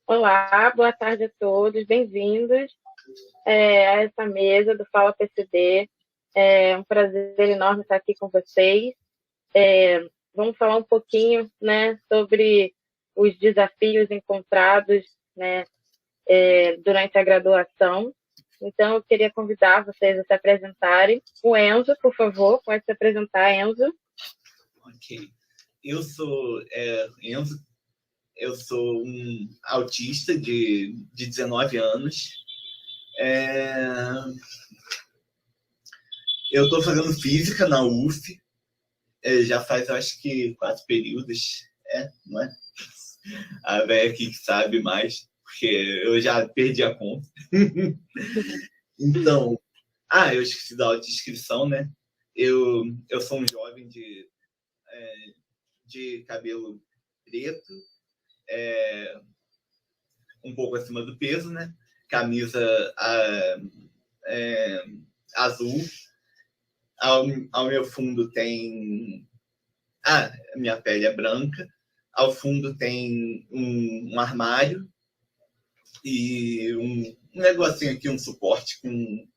Olá, boa tarde a todos, bem-vindos a essa mesa do Fala PCD. É um prazer enorme estar aqui com vocês. Vamos falar um pouquinho, né, sobre os desafios encontrados, né, durante a graduação. Então, eu queria convidar vocês a se apresentarem. O Enzo, por favor, pode se apresentar, Enzo. Ok. Eu sou Enzo. Eu sou um autista de 19 anos. Eu estou fazendo física na UF. Já faz, acho que, 4 períodos. Não é? A velha aqui que sabe mais, porque eu já perdi a conta. Então, eu esqueci da autodescrição, né? Eu sou um jovem de cabelo preto, um pouco acima do peso, né? Camisa azul. Ao meu fundo tem... minha pele é branca. Ao fundo tem um armário e um negocinho aqui, um suporte com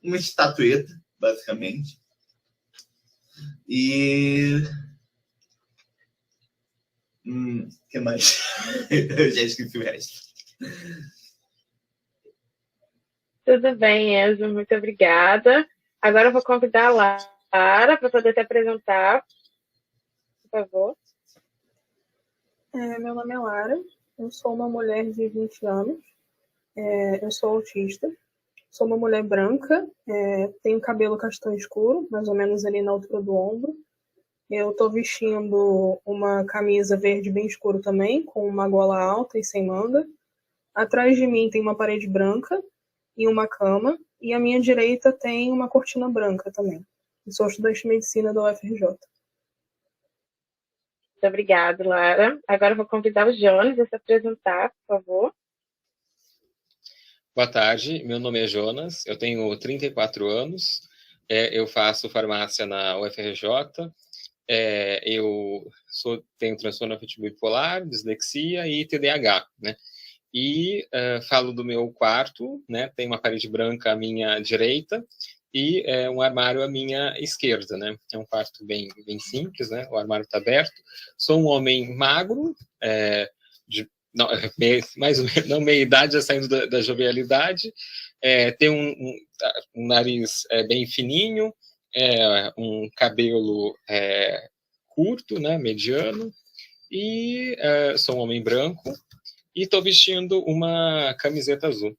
uma estatueta, basicamente. E... o que mais? Eu já esqueci o resto. Tudo bem, Enzo, muito obrigada. Agora eu vou convidar a Lara para poder se apresentar, por favor. Meu nome é Lara, eu sou uma mulher de 20 anos, eu sou autista, sou uma mulher branca, tenho cabelo castanho escuro, mais ou menos ali na altura do ombro. Eu estou vestindo uma camisa verde bem escuro também, com uma gola alta e sem manga. Atrás de mim tem uma parede branca e uma cama, e à minha direita tem uma cortina branca também. Eu sou estudante de medicina da UFRJ. Muito obrigada, Lara. Agora eu vou convidar o Jonas a se apresentar, por favor. Boa tarde, meu nome é Jonas, eu tenho 34 anos, eu faço farmácia na UFRJ, eu tenho transtorno afetivo bipolar, dislexia e TDAH, né? E falo do meu quarto, né? Tem uma parede branca à minha direita e um armário à minha esquerda, né? É um quarto bem simples, né? O armário está aberto. Sou um homem magro, mais ou menos, não meia idade, já saindo da jovialidade. Tenho um nariz bem fininho, um cabelo curto, né? Mediano. E sou um homem branco. E estou vestindo uma camiseta azul.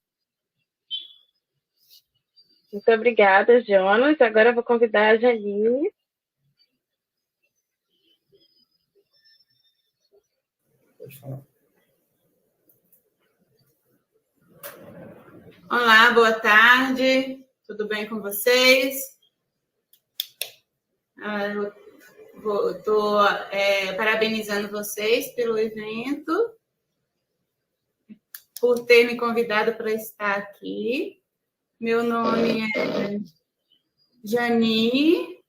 Muito obrigada, Jonas. Agora eu vou convidar a Janine. Pode falar. Olá, boa tarde. Tudo bem com vocês? Estou parabenizando vocês pelo evento, por ter me convidado para estar aqui. Meu nome é Janine.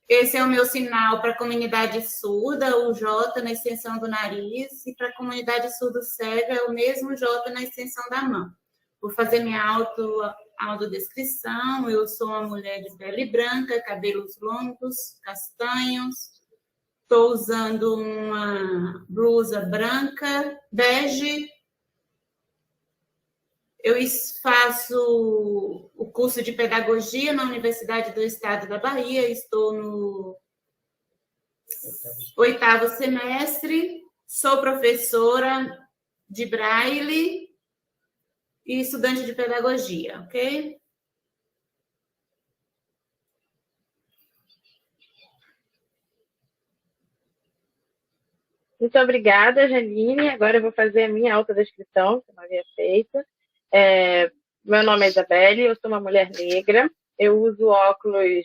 Esse é o meu sinal para a comunidade surda, o J na extensão do nariz, e para a comunidade surdo-cega é o mesmo J na extensão da mão. Vou fazer minha autodescrição. Eu sou uma mulher de pele branca, cabelos longos, castanhos. Estou usando uma blusa branca, bege. Eu faço o curso de pedagogia na Universidade do Estado da Bahia. Estou no 8º semestre. Sou professora de Braille e estudante de pedagogia, ok? Muito obrigada, Janine. Agora eu vou fazer a minha autodescrição, que eu não havia feito. Meu nome é Isabelle, eu sou uma mulher negra. Eu uso óculos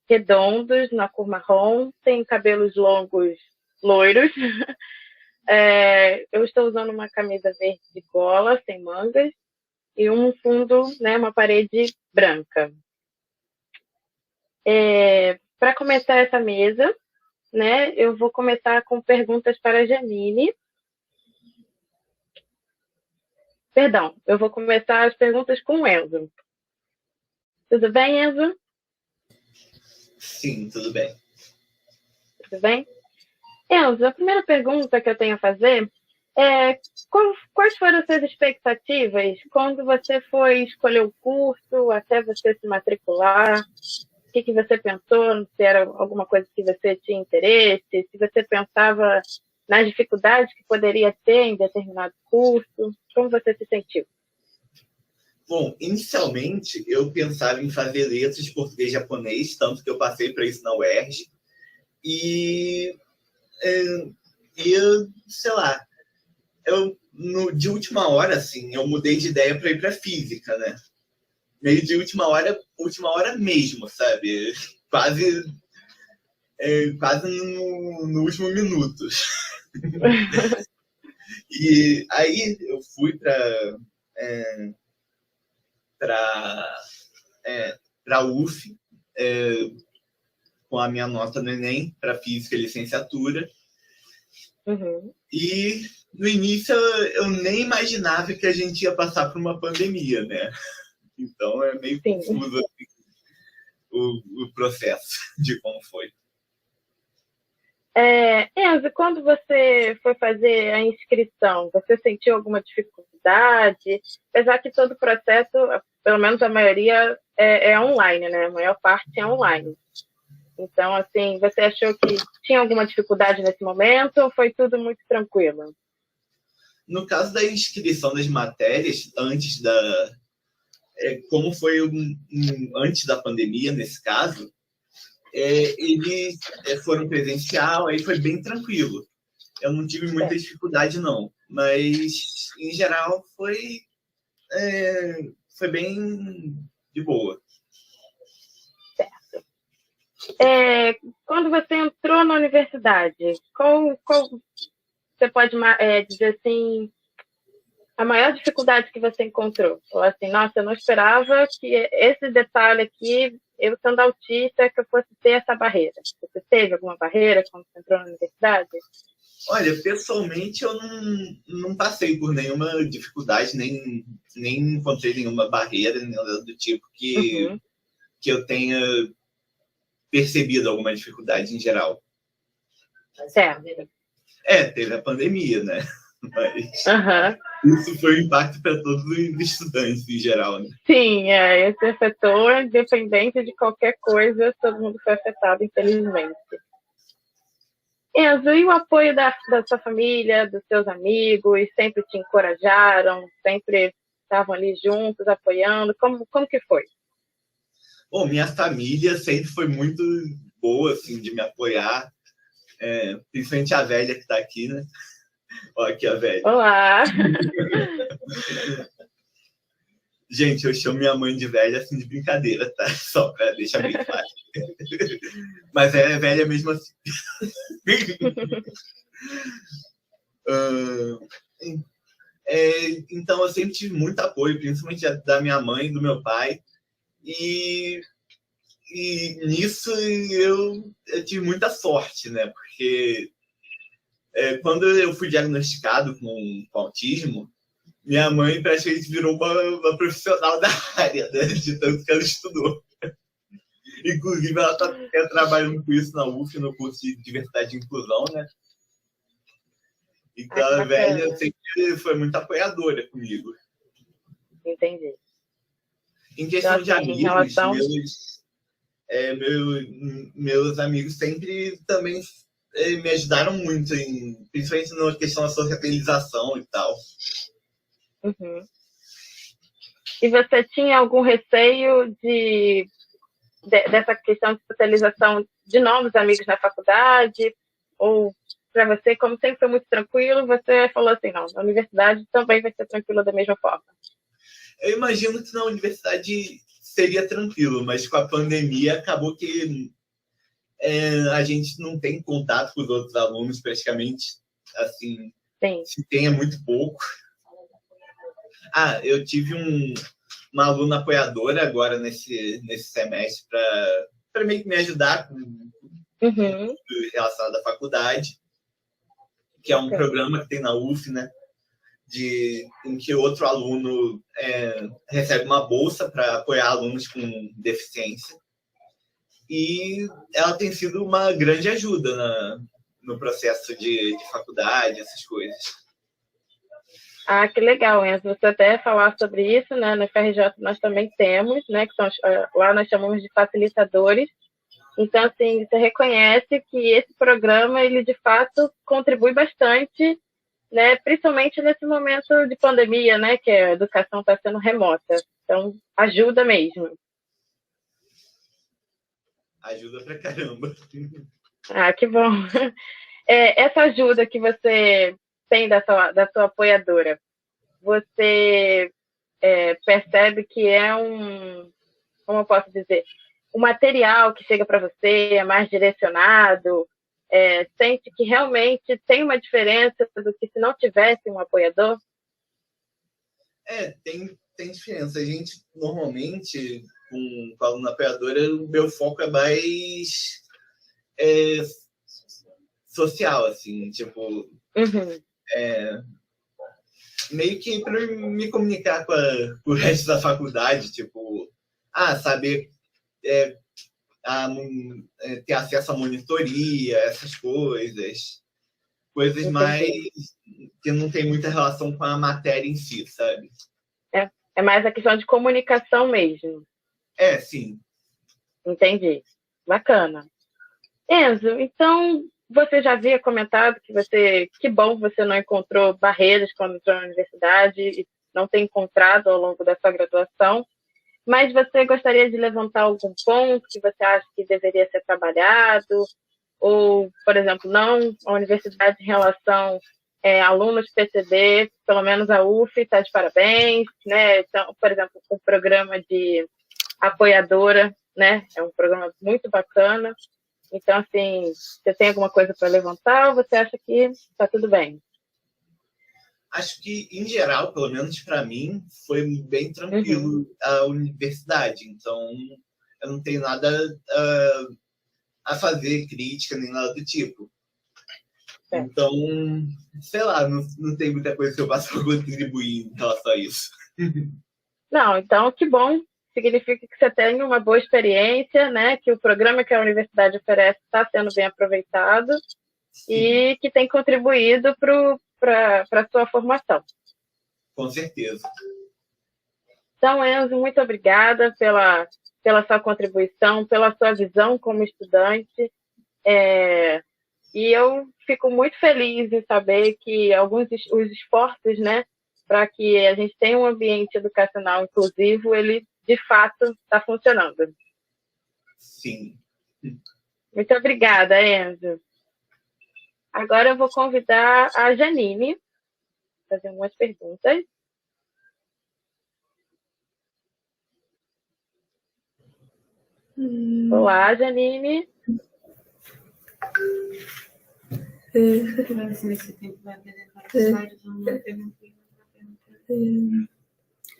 redondos, na cor marrom. Tenho cabelos longos, loiros. Eu estou usando uma camisa verde de gola, sem mangas. E um fundo, né, uma parede branca. Para começar essa mesa, né, eu vou começar com perguntas para a Janine. Perdão, eu vou começar as perguntas com o Enzo. Tudo bem, Enzo? Sim, tudo bem. Tudo bem? Enzo, a primeira pergunta que eu tenho a fazer é quais foram as suas expectativas quando você foi escolher o curso, até você se matricular? O que você pensou? Se era alguma coisa que você tinha interesse? Se você pensava nas dificuldades que poderia ter em determinado curso? Como você se sentiu? Bom, inicialmente eu pensava em fazer letras de português e japonês, tanto que eu passei para isso na UERJ. E sei lá, de última hora, assim, eu mudei de ideia para ir para física, né? Meio de última hora mesmo, sabe? Quase no último minuto. E aí eu fui para UF, com a minha nota no Enem, para física e licenciatura. Uhum. E no início eu nem imaginava que a gente ia passar por uma pandemia, né? Então é meio confuso assim, o processo de como foi. Enzo, quando você foi fazer a inscrição, você sentiu alguma dificuldade? Apesar que todo o processo, pelo menos a maioria, é online, né? A maior parte é online. Então, assim, você achou que tinha alguma dificuldade nesse momento ou foi tudo muito tranquilo? No caso da inscrição das matérias, como foi antes da pandemia, nesse caso, eles foram presencial, aí foi bem tranquilo. Eu não tive muita dificuldade, não. Mas, em geral, foi bem de boa. Certo. Quando você entrou na universidade, qual você pode dizer assim, a maior dificuldade que você encontrou? Ou assim, nossa, eu não esperava que esse detalhe aqui, eu sendo autista, que eu fosse ter essa barreira. Você teve alguma barreira quando você entrou na universidade? Olha, pessoalmente eu não passei por nenhuma dificuldade, nem encontrei nenhuma barreira, nem nada do tipo que eu tenha percebido alguma dificuldade em geral. Certo. Teve a pandemia, né? Mas isso foi um impacto para todos os estudantes em geral, né? Sim, esse afetou, independente de qualquer coisa, todo mundo foi afetado, infelizmente. Enzo, e o apoio da sua família, dos seus amigos, sempre te encorajaram, sempre estavam ali juntos, apoiando? Como que foi? Bom, minha família sempre foi muito boa, assim, de me apoiar, principalmente a velha que está aqui, né? Olha aqui a velha. Olá! Gente, eu chamo minha mãe de velha assim de brincadeira, tá? Só para deixar bem claro. Mas é velha mesmo assim. Então eu sempre tive muito apoio, principalmente da minha mãe e do meu pai. E nisso eu tive muita sorte, né? Porque quando eu fui diagnosticado com autismo, minha mãe praticamente virou uma profissional da área, né? De tanto que ela estudou. Inclusive, ela está trabalhando com isso na UF, no curso de Diversidade e Inclusão, né? Então, a velha sempre foi muito apoiadora comigo. Entendi. Em questão de amigos, meus amigos sempre também me ajudaram muito, principalmente na questão da socialização e tal. Uhum. E você tinha algum receio dessa questão de socialização de novos amigos na faculdade? Ou para você, como sempre foi muito tranquilo, você falou assim, não, na universidade também vai ser tranquilo da mesma forma? Eu imagino que na universidade seria tranquilo, mas com a pandemia acabou que a gente não tem contato com os outros alunos praticamente, assim, Sim. Se tem é muito pouco. Eu tive uma aluna apoiadora agora nesse semestre para meio que me ajudar Uhum. relacionado à faculdade, que é um programa que tem na UF, né? Em que outro aluno recebe uma bolsa para apoiar alunos com deficiência. E ela tem sido uma grande ajuda no processo de faculdade, essas coisas. Ah, que legal, Enzo. Você até falar sobre isso, né? No FRJ nós também temos, né? Que são, lá nós chamamos de facilitadores. Então, assim, você reconhece que esse programa, ele de fato contribui bastante, né? Principalmente nesse momento de pandemia, né? Que a educação está sendo remota. Então, ajuda mesmo. Ajuda pra caramba. Ah, que bom. Essa ajuda que você tem da sua apoiadora, você percebe que é como eu posso dizer, o material que chega para você é mais direcionado, sente que realmente tem uma diferença do que se não tivesse um apoiador? Tem diferença. A gente, normalmente, com a aluna apoiadora, o meu foco é mais social, assim, tipo... Uhum. Meio que para me comunicar com o resto da faculdade, tipo... saber... ter acesso à monitoria, essas coisas. Coisas mais que não tem muita relação com a matéria em si, sabe? É mais a questão de comunicação mesmo. Sim. Entendi. Bacana. Enzo, então você já havia comentado que bom você não encontrou barreiras quando entrou na universidade e não tem encontrado ao longo da sua graduação, mas você gostaria de levantar algum ponto que você acha que deveria ser trabalhado? Ou, por exemplo, não a universidade em relação a alunos PCD, pelo menos a UF está de parabéns, né? Então, por exemplo, o programa de apoiadora, né? É um programa muito bacana. Então, assim, você tem alguma coisa para levantar ou você acha que está tudo bem? Acho que, em geral, pelo menos para mim, foi bem tranquilo a universidade. Então, eu não tenho nada a fazer crítica nem nada do tipo. Então, sei lá, não tem muita coisa que eu possa contribuir em relação a isso. Não, então, que bom. Significa que você tem uma boa experiência, né? Que o programa que a universidade oferece está sendo bem aproveitado. Sim. E que tem contribuído para a sua formação. Com certeza. Então, Enzo, muito obrigada pela sua contribuição, pela sua visão como estudante. E eu fico muito feliz em saber que os esforços, né, para que a gente tenha um ambiente educacional inclusivo, ele de fato está funcionando. Sim. Muito obrigada, Enzo. Agora eu vou convidar a Janine para fazer umas perguntas. Olá, Janine.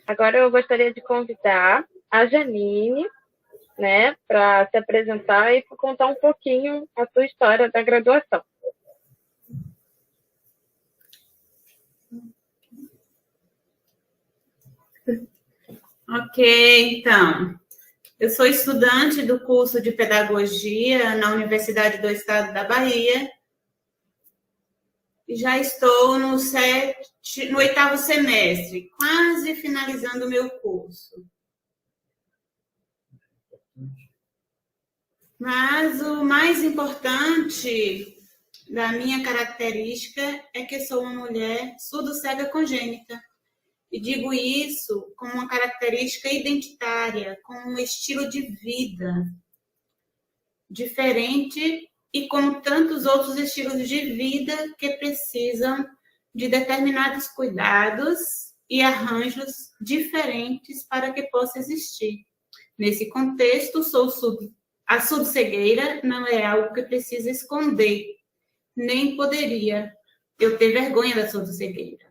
Agora eu gostaria de convidar a Janine, né, para se apresentar e contar um pouquinho a sua história da graduação. Ok, então. Eu sou estudante do curso de Pedagogia na Universidade do Estado da Bahia. E já estou no 8º semestre, quase finalizando o meu curso. Mas o mais importante da minha característica é que sou uma mulher surdo-cega congênita. E digo isso como uma característica identitária, como um estilo de vida diferente e como tantos outros estilos de vida que precisam de determinados cuidados e arranjos diferentes para que possa existir. Nesse contexto, a surdo-cegueira não é algo que precisa esconder, nem poderia eu ter vergonha da surdo-cegueira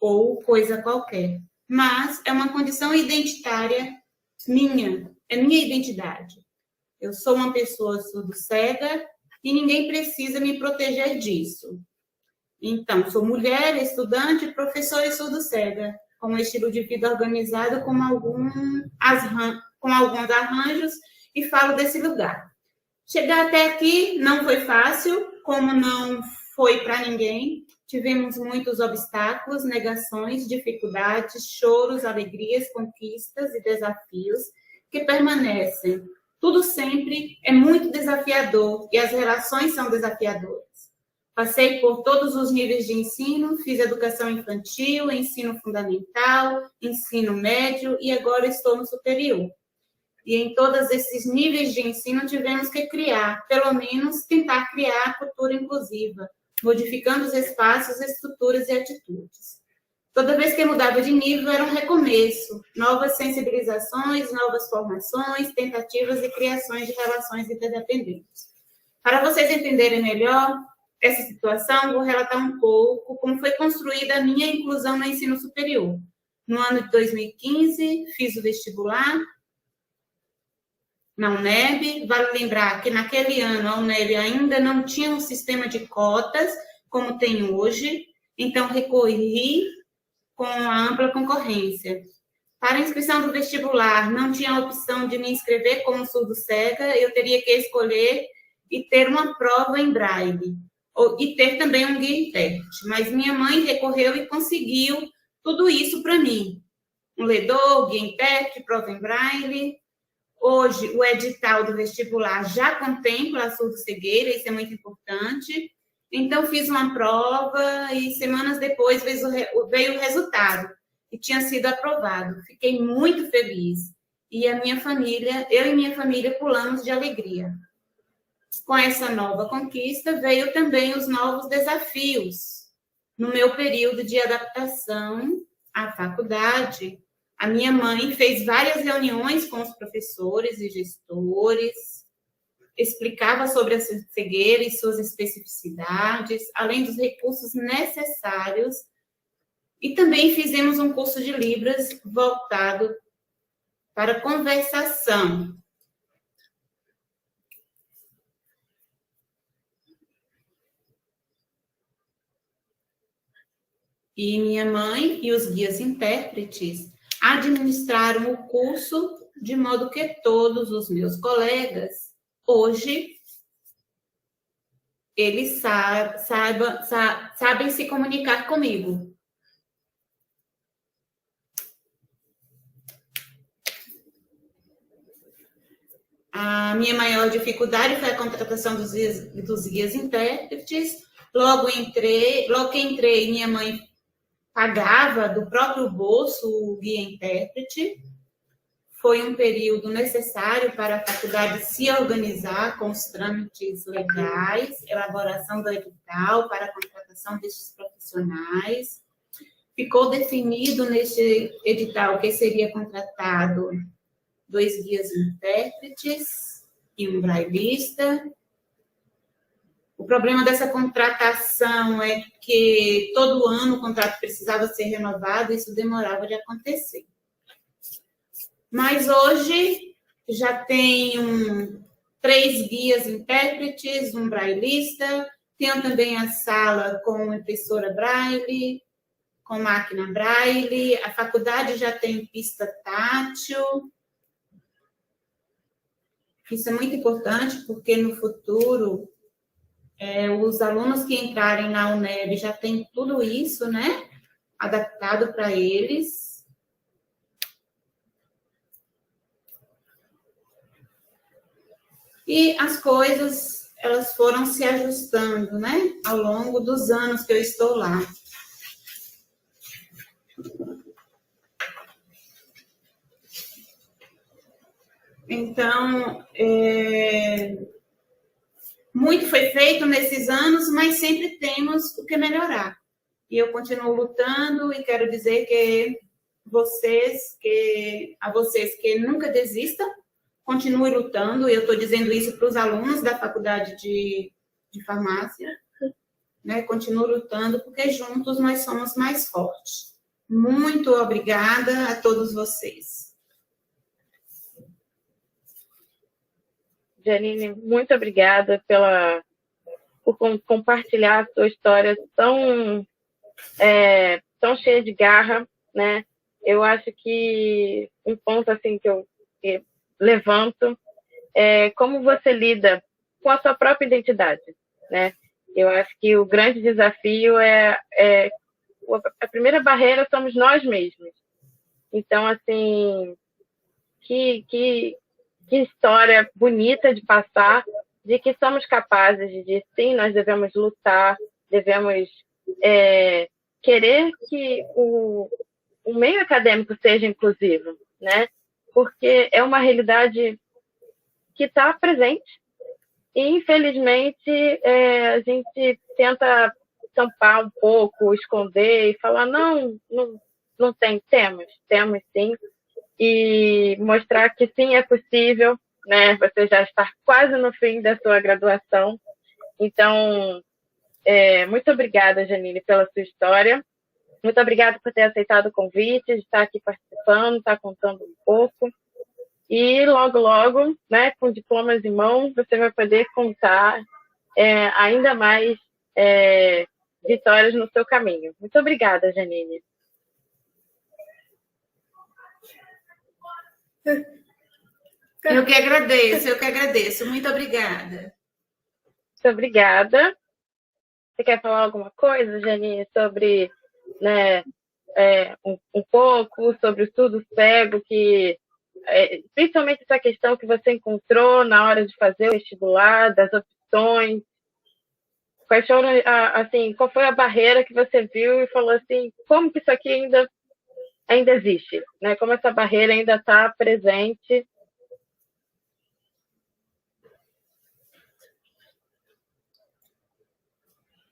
ou coisa qualquer. Mas é uma condição identitária minha, é minha identidade. Eu sou uma pessoa surdo-cega e ninguém precisa me proteger disso. Então, sou mulher, estudante, professora e surdo-cega, com um estilo de vida organizado com alguns arranjos, e falo desse lugar. Chegar até aqui não foi fácil, como não foi para ninguém. Tivemos muitos obstáculos, negações, dificuldades, choros, alegrias, conquistas e desafios que permanecem. Tudo sempre é muito desafiador e as relações são desafiadoras. Passei por todos os níveis de ensino, fiz educação infantil, ensino fundamental, ensino médio e agora estou no superior. E em todos esses níveis de ensino tivemos que criar, pelo menos tentar criar a cultura inclusiva, modificando os espaços, estruturas e atitudes. Toda vez que mudava de nível era um recomeço, novas sensibilizações, novas formações, tentativas e criações de relações interdependentes. Para vocês entenderem melhor essa situação, vou relatar um pouco como foi construída a minha inclusão no ensino superior. No ano de 2015, fiz o vestibular na UNEB. Vale lembrar que naquele ano a UNEB ainda não tinha um sistema de cotas como tem hoje, então recorri com a ampla concorrência. Para a inscrição do vestibular, não tinha a opção de me inscrever como surdo-cega, eu teria que escolher e ter uma prova em braille, e ter também um guia intérprete. Mas minha mãe recorreu e conseguiu tudo isso para mim. Um ledor, guia intérprete, prova em braille. Hoje, o edital do vestibular já contempla a surdo-cegueira, isso é muito importante. Então, fiz uma prova e semanas depois veio o resultado, e tinha sido aprovado. Fiquei muito feliz. E eu e minha família pulamos de alegria. Com essa nova conquista, veio também os novos desafios. No meu período de adaptação à faculdade, a minha mãe fez várias reuniões com os professores e gestores, explicava sobre a cegueira e suas especificidades, além dos recursos necessários, e também fizemos um curso de Libras voltado para conversação. E minha mãe e os guias intérpretes administraram o curso de modo que todos os meus colegas, hoje, eles sabem se comunicar comigo. A minha maior dificuldade foi a contratação dos guias intérpretes. Logo que entrei, minha mãe pagava do próprio bolso o guia intérprete. Foi um período necessário para a faculdade se organizar com os trâmites legais, elaboração do edital para a contratação destes profissionais. Ficou definido neste edital que seria contratado 2 guias intérpretes e um braillista. O problema dessa contratação é que todo ano o contrato precisava ser renovado e isso demorava de acontecer. Mas hoje já tenho 3 guias intérpretes, um braillista, tenho também a sala com impressora braille, com máquina braille, a faculdade já tem pista tátil. Isso é muito importante porque no futuro os alunos que entrarem na UNEB já têm tudo isso, né, adaptado para eles. E as coisas, elas foram se ajustando, né, ao longo dos anos que eu estou lá. Então, muito foi feito nesses anos, mas sempre temos o que melhorar. E eu continuo lutando e quero dizer a vocês que nunca desistam, continue lutando. Eu estou dizendo isso para os alunos da faculdade de farmácia, né? Continuo lutando, porque juntos nós somos mais fortes. Muito obrigada a todos vocês. Janine, muito obrigada por compartilhar a sua história tão cheia de garra, né? Eu acho que um ponto assim que eu levanto é como você lida com a sua própria identidade, né? Eu acho que o grande desafio a primeira barreira somos nós mesmos. Então, assim, que história bonita de passar, de que somos capazes de, sim, nós devemos lutar, devemos querer que o meio acadêmico seja inclusivo, né? Porque é uma realidade que está presente e, infelizmente, a gente tenta tampar um pouco, esconder e falar, não temos sim, e mostrar que sim, é possível, né? Você já está quase no fim da sua graduação. Então, muito obrigada, Janine, pela sua história. Muito obrigada por ter aceitado o convite, de estar aqui participando, estar contando um pouco. E logo, logo, né, com diplomas em mãos, você vai poder contar ainda mais vitórias no seu caminho. Muito obrigada, Janine. Eu que agradeço. Muito obrigada. Muito obrigada. Você quer falar alguma coisa, Janine, sobre, né, um pouco sobre o estudo cego, principalmente essa questão que você encontrou na hora de fazer o vestibular, das opções? Quais foram, assim, qual foi a barreira que você viu e falou assim, como que isso aqui ainda existe, né? Como essa barreira ainda está presente?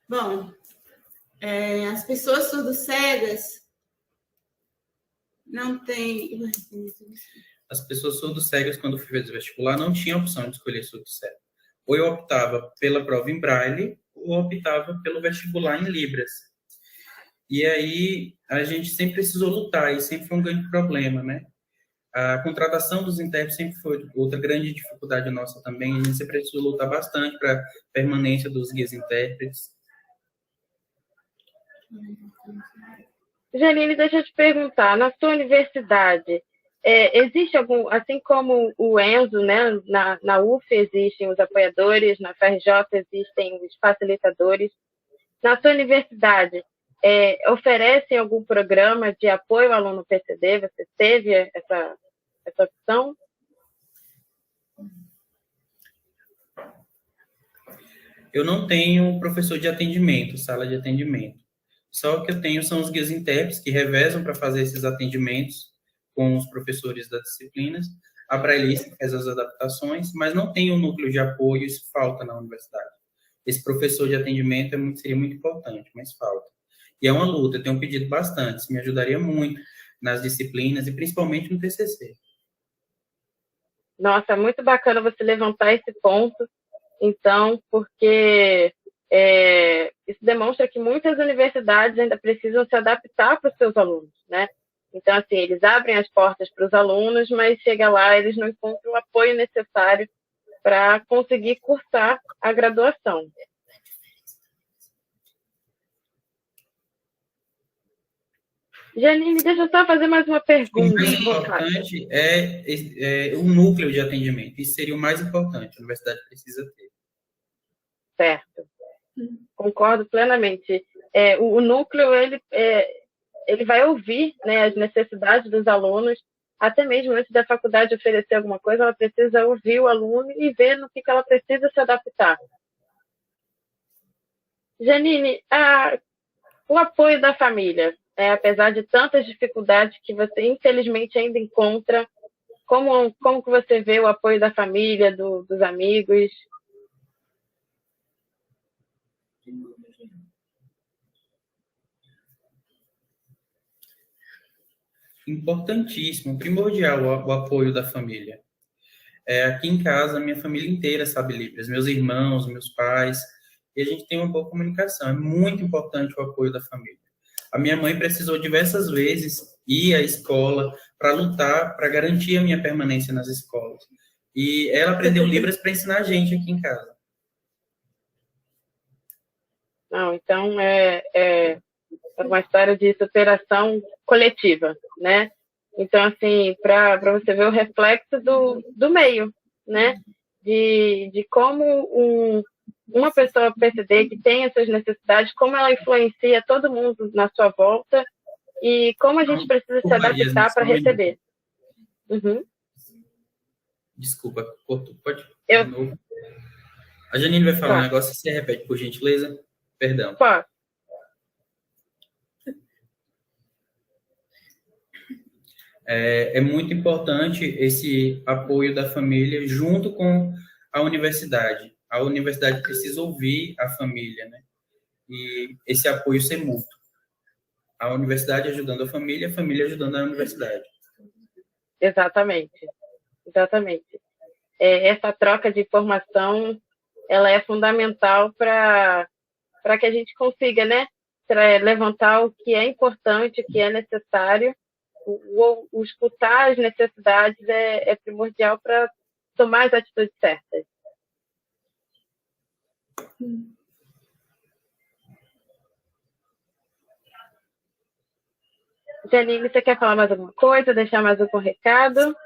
Bom, as pessoas surdo-cegas não têm... As pessoas surdo-cegas, quando fui fazer vestibular, não tinha opção de escolher surdo-cego. Ou eu optava pela prova em braille, ou optava pelo vestibular em Libras. E aí, a gente sempre precisou lutar, e sempre foi um grande problema, né? A contratação dos intérpretes sempre foi outra grande dificuldade nossa também. A gente sempre precisou lutar bastante para a permanência dos guias intérpretes. Janine, deixa eu te perguntar, na sua universidade, existe algum, assim como o Enzo, né, na UF existem os apoiadores, na FRJ existem os facilitadores, na sua universidade, oferecem algum programa de apoio ao aluno PCD? Você teve essa opção? Eu não tenho professor de atendimento, sala de atendimento. Só o que eu tenho são os guias intérpretes que revezam para fazer esses atendimentos com os professores das disciplinas. A braillista faz as adaptações, mas não tem um núcleo de apoio, isso falta na universidade. Esse professor de atendimento seria muito importante, mas falta. E é uma luta, eu tenho pedido bastante, isso me ajudaria muito nas disciplinas e principalmente no TCC. Nossa, muito bacana você levantar esse ponto, então, porque isso demonstra que muitas universidades ainda precisam se adaptar para os seus alunos, né? Então, assim, eles abrem as portas para os alunos, mas chega lá, eles não encontram o apoio necessário para conseguir cursar a graduação. Janine, deixa eu só fazer mais uma pergunta. O mais importante é o núcleo de atendimento. Isso seria o mais importante, a universidade precisa ter. Certo. Concordo plenamente. O núcleo, ele vai ouvir, né, as necessidades dos alunos, até mesmo antes da faculdade oferecer alguma coisa, ela precisa ouvir o aluno e ver no que ela precisa se adaptar. Janine, o apoio da família, apesar de tantas dificuldades que você, infelizmente, ainda encontra, como que você vê o apoio da família, dos amigos? Importantíssimo, primordial o apoio da família. Aqui em casa, minha família inteira sabe Libras, meus irmãos, meus pais, e a gente tem uma boa comunicação. É muito importante o apoio da família. A minha mãe precisou diversas vezes ir à escola para lutar, para garantir a minha permanência nas escolas. E ela aprendeu Libras para ensinar a gente aqui em casa. Não, então é uma história de superação coletiva, né? Então, assim, para você ver o reflexo do meio, né? De como uma pessoa PCD que tem essas necessidades, como ela influencia todo mundo na sua volta e como a gente precisa se adaptar para receber. Uhum. Desculpa, cortou. Pode de novo. A Janine vai falar um negócio, você repete, por gentileza? Perdão. Pode. É muito importante esse apoio da família junto com a universidade. A universidade precisa ouvir a família, né? E esse apoio ser mútuo. A universidade ajudando a família ajudando a universidade. Exatamente. Essa troca de informação, ela é fundamental para que a gente consiga, né, levantar o que é importante, o que é necessário. O escutar as necessidades é primordial para tomar as atitudes certas. Janine, você quer falar mais alguma coisa? Deixar mais algum recado?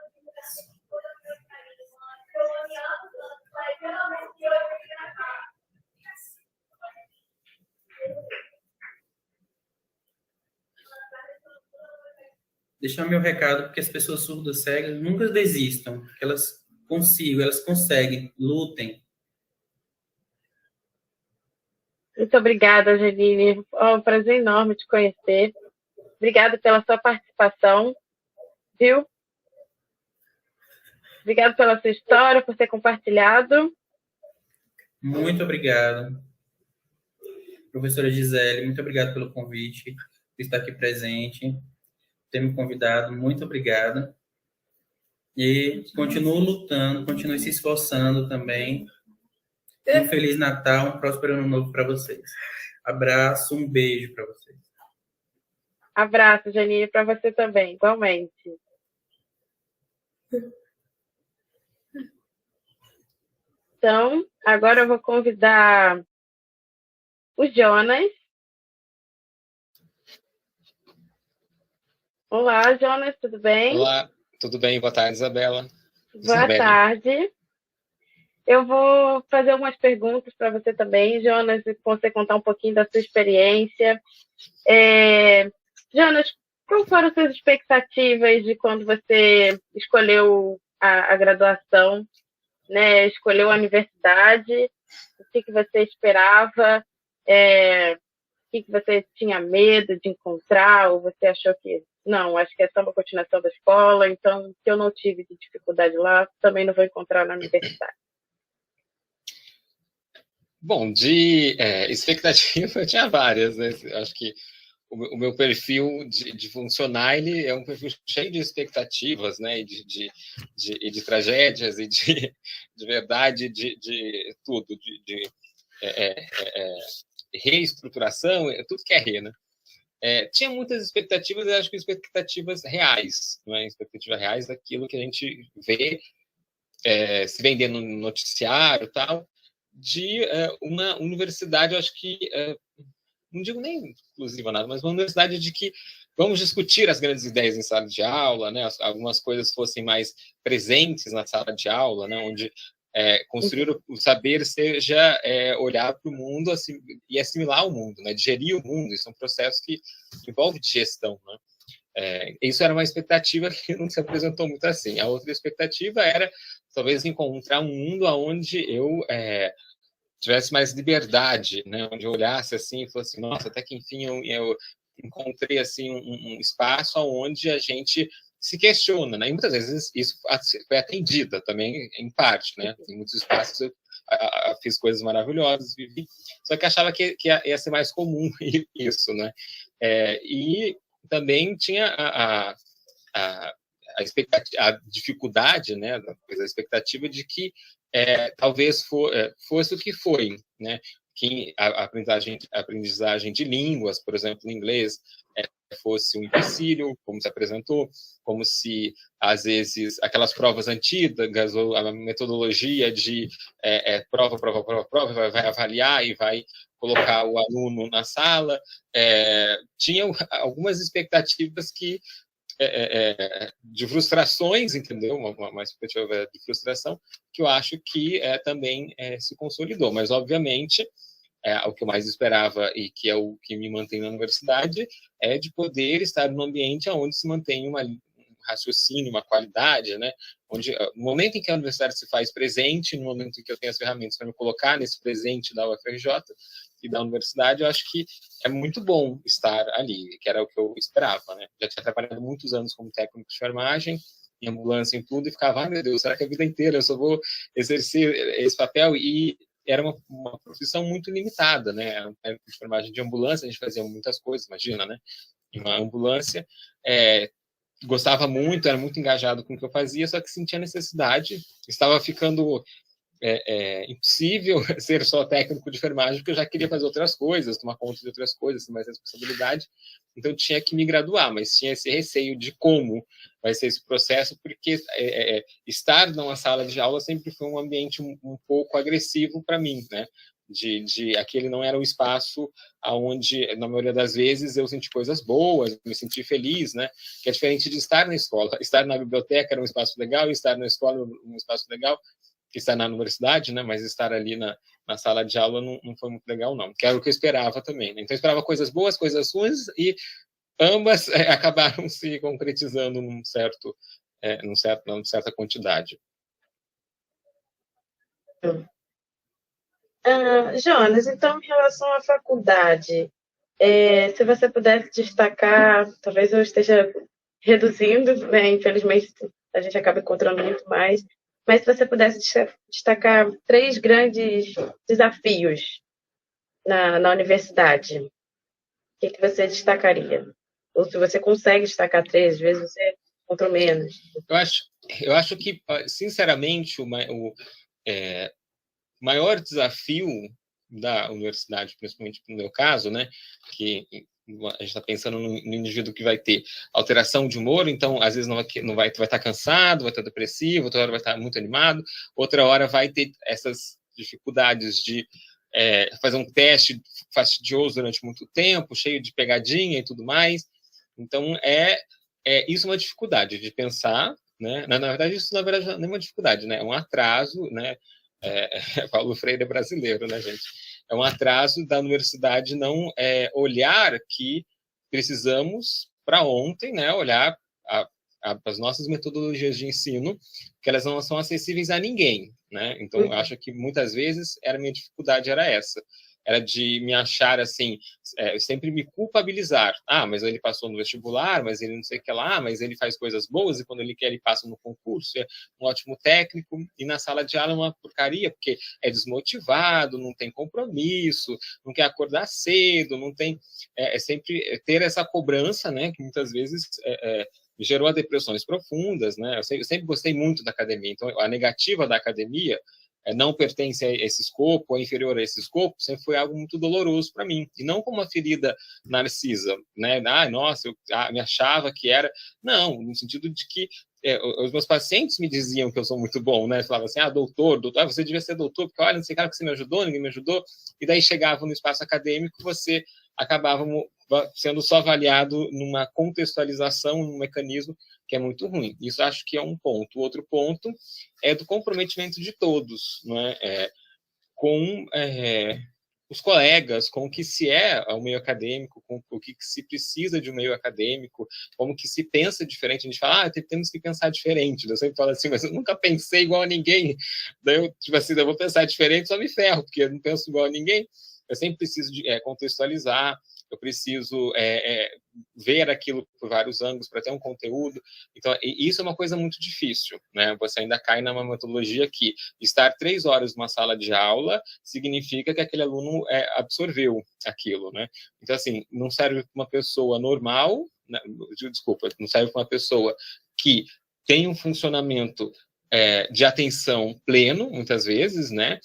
Deixar meu recado, porque as pessoas surdas cegas nunca desistam, que elas consigam, elas conseguem, lutem. Muito obrigada, Janine. Um prazer enorme te conhecer. Obrigada pela sua participação, viu? Obrigada pela sua história, por ter compartilhado. Muito obrigado. Professora Gisele, muito obrigado pelo convite, por estar aqui presente, ter me convidado, muito obrigado. E continuo lutando, continue se esforçando também. Um Feliz Natal, um próspero Ano Novo para vocês. Abraço, um beijo para vocês. Abraço, Janine, para você também, igualmente. Então, agora eu vou convidar o Jonas. Olá, Jonas, tudo bem? Olá, tudo bem? Boa tarde, Isabela. Boa tarde. Eu vou fazer algumas perguntas para você também, Jonas, para você contar um pouquinho da sua experiência. Jonas, quais foram as suas expectativas de quando você escolheu a graduação, né? Escolheu a universidade? O que você esperava? O que você tinha medo de encontrar? Ou você achou que, não, acho que é só uma continuação da escola, então, se eu não tive de dificuldade lá, também não vou encontrar na universidade? Bom, de expectativa eu tinha várias, né? Acho que o meu perfil de funcionar, ele é um perfil cheio de expectativas, né? E de tragédias, e de verdade, de tudo, de reestruturação, tudo que é re, né? Tinha muitas expectativas, eu acho que expectativas reais, não é? Expectativas reais daquilo que a gente vê se vender no noticiário e tal, de uma universidade, eu acho que, não digo nem inclusiva nada, mas uma universidade de que vamos discutir as grandes ideias em sala de aula, né? Algumas coisas fossem mais presentes na sala de aula, né? Onde construir o saber seja olhar para o mundo assim, e assimilar o mundo, né? Digerir o mundo. Isso é um processo que envolve digestão, né? Isso era uma expectativa que não se apresentou muito assim. A outra expectativa era talvez encontrar um mundo onde eu tivesse mais liberdade, né? Onde eu olhasse assim e fosse, nossa, até que enfim eu encontrei assim um espaço onde a gente se questiona, né? E muitas vezes isso foi atendida também em parte, né? Em muitos espaços eu fiz coisas maravilhosas, vivi, só que achava que ia ser mais comum isso, né? E também tinha a dificuldade, né? A expectativa de que talvez fosse o que foi, né? Que a aprendizagem de línguas, por exemplo, em inglês, fosse um empecilho, como se apresentou, como se, às vezes, aquelas provas antigas, ou a metodologia de prova, vai avaliar e vai colocar o aluno na sala, tinha algumas expectativas que de frustrações, entendeu? Uma expectativa de frustração que eu acho que também se consolidou, mas obviamente o que eu mais esperava e que é o que me mantém na universidade é de poder estar num ambiente onde se mantém um raciocínio, uma qualidade, né? Onde, no momento em que a universidade se faz presente, no momento em que eu tenho as ferramentas para me colocar nesse presente da UFRJ e da universidade, eu acho que é muito bom estar ali, que era o que eu esperava, né? Já tinha trabalhado muitos anos como técnico de enfermagem, em ambulância, em tudo, e ficava, ai meu Deus, será que a vida inteira eu só vou exercer esse papel? E era uma profissão muito limitada, né? A enfermagem de ambulância, a gente fazia muitas coisas, imagina, né? Em uma ambulância, gostava muito, era muito engajado com o que eu fazia, só que sentia necessidade, estava ficando impossível ser só técnico de enfermagem, porque eu já queria fazer outras coisas, tomar conta de outras coisas, ter mais responsabilidade, então tinha que me graduar, mas tinha esse receio de como vai ser esse processo, porque estar numa sala de aula sempre foi um ambiente um pouco agressivo para mim, né? Aquele não era um espaço onde, na maioria das vezes, eu senti coisas boas, me senti feliz, né? Que é diferente de estar na escola. Estar na biblioteca era um espaço legal, estar na escola um espaço legal, que estar na universidade, né? Mas estar ali na sala de aula não foi muito legal, não. Que era o que eu esperava também, né? Então, eu esperava coisas boas, coisas ruins, e ambas acabaram se concretizando numa certa quantidade. Jonas, então, em relação à faculdade, se você pudesse destacar, talvez eu esteja reduzindo, né? Infelizmente, a gente acaba encontrando muito mais, mas se você pudesse destacar 3 grandes desafios na universidade, o que você destacaria? Ou se você consegue destacar 3, às vezes você encontrou menos. Eu acho que, sinceramente, o maior desafio da universidade, principalmente no meu caso, né, que a gente está pensando no indivíduo que vai ter alteração de humor, então às vezes vai estar cansado, vai estar depressivo, outra hora vai estar muito animado, outra hora vai ter essas dificuldades de fazer um teste fastidioso durante muito tempo, cheio de pegadinha e tudo mais. Então isso é uma dificuldade de pensar, né? Na verdade, isso não é uma dificuldade, né? É um atraso, né? Paulo Freire é brasileiro, né, gente? É um atraso da universidade não olhar que precisamos, para ontem, né, olhar as nossas metodologias de ensino, que elas não são acessíveis a ninguém, né? Então, eu acho que muitas vezes a minha dificuldade era essa. Era de me achar assim, sempre me culpabilizar. Mas ele passou no vestibular, mas ele não sei o que lá, mas ele faz coisas boas, e quando ele quer, ele passa no concurso, é um ótimo técnico, e na sala de aula é uma porcaria, porque é desmotivado, não tem compromisso, não quer acordar cedo, não tem... sempre ter essa cobrança, né, que muitas vezes gerou depressões profundas, né? Eu sempre gostei muito da academia, então a negativa da academia não pertence a esse escopo, ou é inferior a esse escopo, sempre foi algo muito doloroso para mim. E não como uma ferida narcisa, né? Nossa, eu me achava que era... Não, no sentido de que os meus pacientes me diziam que eu sou muito bom, né? Falavam assim, doutor, você devia ser doutor, porque olha, não sei cara que você me ajudou, ninguém me ajudou. E daí chegava no espaço acadêmico, você acabava sendo só avaliado numa contextualização, num mecanismo que é muito ruim. Isso acho que é um ponto. O outro ponto é do comprometimento de todos, né? Com os colegas, com o que se é o meio acadêmico, com o que se precisa de um meio acadêmico, como que se pensa diferente. A gente fala, temos que pensar diferente. Eu sempre falo assim, mas eu nunca pensei igual a ninguém. Daí eu vou pensar diferente, só me ferro, porque eu não penso igual a ninguém. Eu sempre preciso de contextualizar, eu preciso ver aquilo por vários ângulos para ter um conteúdo. Então, isso é uma coisa muito difícil, né? Você ainda cai numa metodologia que estar 3 horas numa sala de aula significa que aquele aluno absorveu aquilo, né? Então, assim, não serve para uma pessoa normal, não serve para uma pessoa que tem um funcionamento de atenção pleno, muitas vezes, né?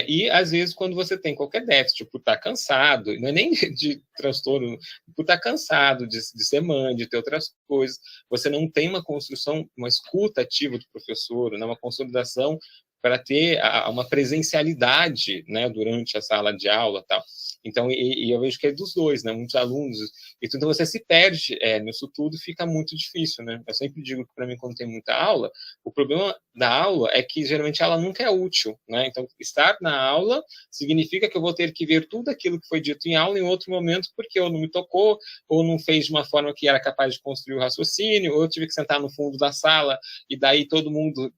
E, às vezes, quando você tem qualquer déficit, por estar cansado, não é nem de transtorno, por estar cansado de ser mãe, de ter outras coisas, você não tem uma construção, uma escuta ativa do professor, né? Uma consolidação para ter uma presencialidade, né, durante a sala de aula, tal. Então, e eu vejo que é dos dois, né, muitos alunos, então você se perde nisso tudo, fica muito difícil, né. Eu sempre digo que, para mim, quando tem muita aula, o problema da aula é que, geralmente, ela nunca é útil, né. Então, estar na aula significa que eu vou ter que ver tudo aquilo que foi dito em aula em outro momento, porque ou não me tocou, ou não fez de uma forma que era capaz de construir o raciocínio, ou eu tive que sentar no fundo da sala, e daí todo mundo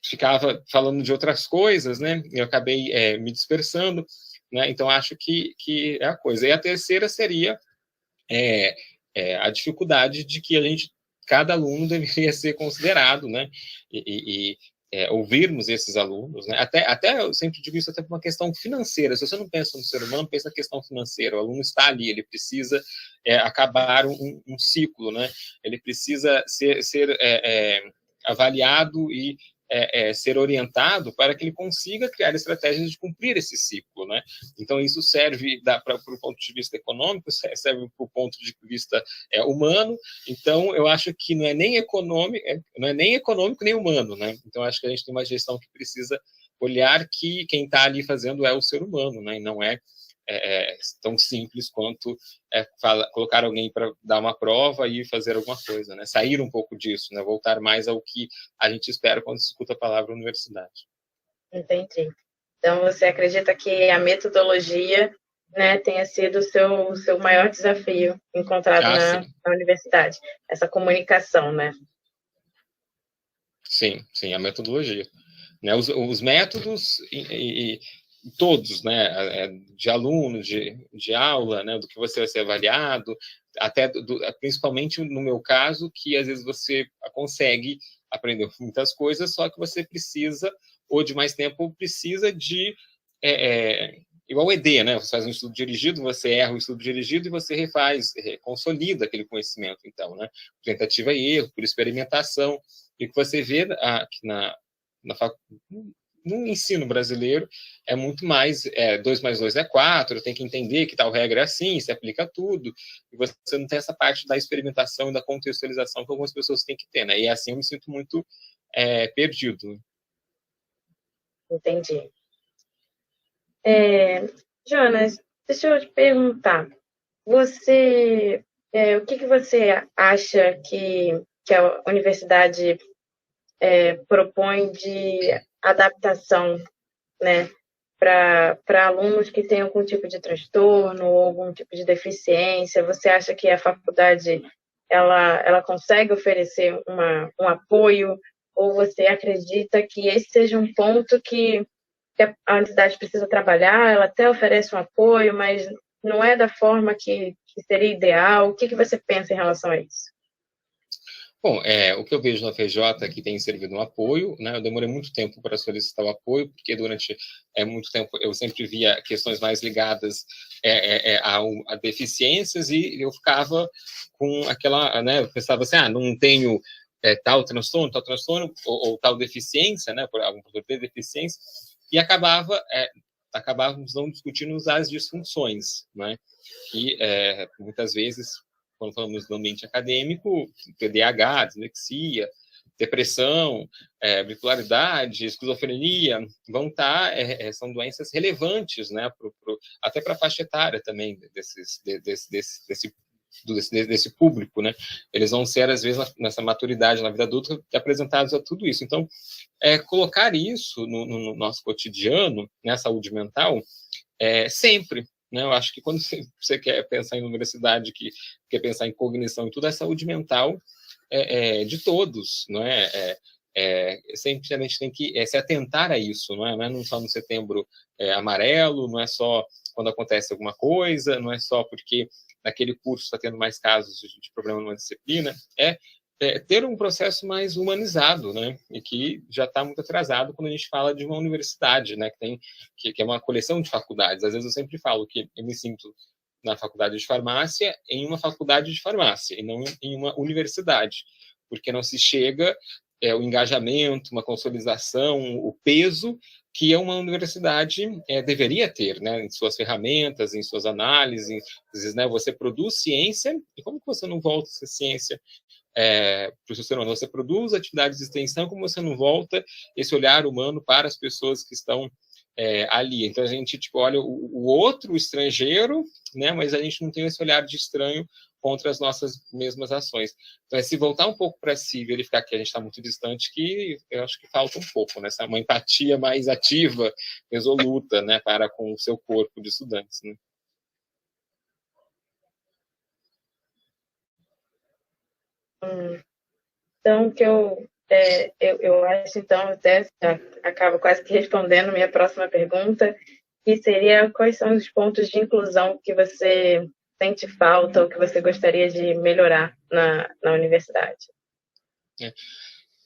ficava falando de outras coisas, né? Eu acabei me dispersando, né? Então, acho que é a coisa. E a terceira seria a dificuldade de que cada aluno deveria ser considerado, né? E ouvirmos esses alunos, né? Até eu sempre digo isso até por uma questão financeira. Se você não pensa no ser humano, pensa na questão financeira. O aluno está ali, ele precisa acabar um ciclo, né? Ele precisa ser avaliado e ser orientado para que ele consiga criar estratégias de cumprir esse ciclo, né? Então, isso serve para o ponto de vista econômico, serve para o ponto de vista humano. Então, eu acho que não é nem econômico nem humano, né? Então, acho que a gente tem uma gestão que precisa olhar que quem está ali fazendo é o ser humano, né? E não é tão simples quanto colocar alguém para dar uma prova e fazer alguma coisa, né? Sair um pouco disso, né? Voltar mais ao que a gente espera quando se escuta a palavra universidade. Entendi. Então, você acredita que a metodologia, né, tenha sido o seu maior desafio encontrado na universidade? Essa comunicação, né? Sim, a metodologia. Né? Os métodos todos, né, de aluno, de aula, né, do que você vai ser avaliado, até principalmente no meu caso, que às vezes você consegue aprender muitas coisas, só que você precisa, ou de mais tempo, ou precisa de igual o ED, né? Você faz um estudo dirigido, você erra o estudo dirigido e você refaz, consolida aquele conhecimento, então, né? Tentativa e erro, por experimentação. E o que você vê aqui no ensino brasileiro é muito mais 2 mais 2 é 4, eu tenho que entender que tal regra é assim, se aplica a tudo, e você não tem essa parte da experimentação e da contextualização que algumas pessoas têm que ter, né? E assim eu me sinto muito perdido. Entendi. Jonas, deixa eu te perguntar, o que você acha que a universidade propõe de adaptação, né, para alunos que têm algum tipo de transtorno ou algum tipo de deficiência? Você acha que a faculdade ela consegue oferecer um apoio, ou você acredita que esse seja um ponto que a universidade precisa trabalhar? Ela até oferece um apoio, mas não é da forma que seria ideal? O que você pensa em relação a isso? Bom, o que eu vejo na FJ que tem servido um apoio, né? Eu demorei muito tempo para solicitar o apoio, porque durante muito tempo eu sempre via questões mais ligadas a deficiências, e eu ficava com aquela, né? Eu pensava assim, não tenho tal transtorno, ou tal deficiência, né? Por algum poder de deficiência, e acabávamos não discutindo as disfunções, né? E muitas vezes, quando falamos do ambiente acadêmico, TDAH, dislexia, depressão, bipolaridade, esquizofrenia, são doenças relevantes, né, até para a faixa etária também desse público, né? Eles vão ser, às vezes, nessa maturidade, na vida adulta, apresentados a tudo isso. Então, colocar isso no nosso cotidiano, né, saúde mental, sempre. Né? Eu acho que quando você quer pensar em universidade, que quer pensar em cognição e tudo, é saúde mental de todos, não é? Sempre a gente tem que se atentar a isso, não é? Não é só no Setembro Amarelo, não é só quando acontece alguma coisa, não é só porque naquele curso está tendo mais casos de problema numa disciplina, ter um processo mais humanizado, né? E que já está muito atrasado quando a gente fala de uma universidade, né? Que é uma coleção de faculdades. Às vezes eu sempre falo que eu me sinto na faculdade de farmácia em uma faculdade de farmácia e não em uma universidade, porque não se chega o engajamento, uma consolidação, o peso que uma universidade deveria ter, né, em suas ferramentas, em suas análises, né, você produz ciência, e como que você não volta essa ciência para o seu ser humano? Você produz atividades de extensão, como você não volta esse olhar humano para as pessoas que estão ali? Então, a gente tipo, olha o outro, o estrangeiro, né, mas a gente não tem esse olhar de estranho contra as nossas mesmas ações. Então, se voltar um pouco para si, verificar que a gente está muito distante, que eu acho que falta um pouco, né? Uma empatia mais ativa, resoluta, né, para com o seu corpo de estudantes, né? Então, que eu acho, então, até acaba quase que respondendo minha próxima pergunta, que seria quais são os pontos de inclusão que você sente falta ou que você gostaria de melhorar na universidade?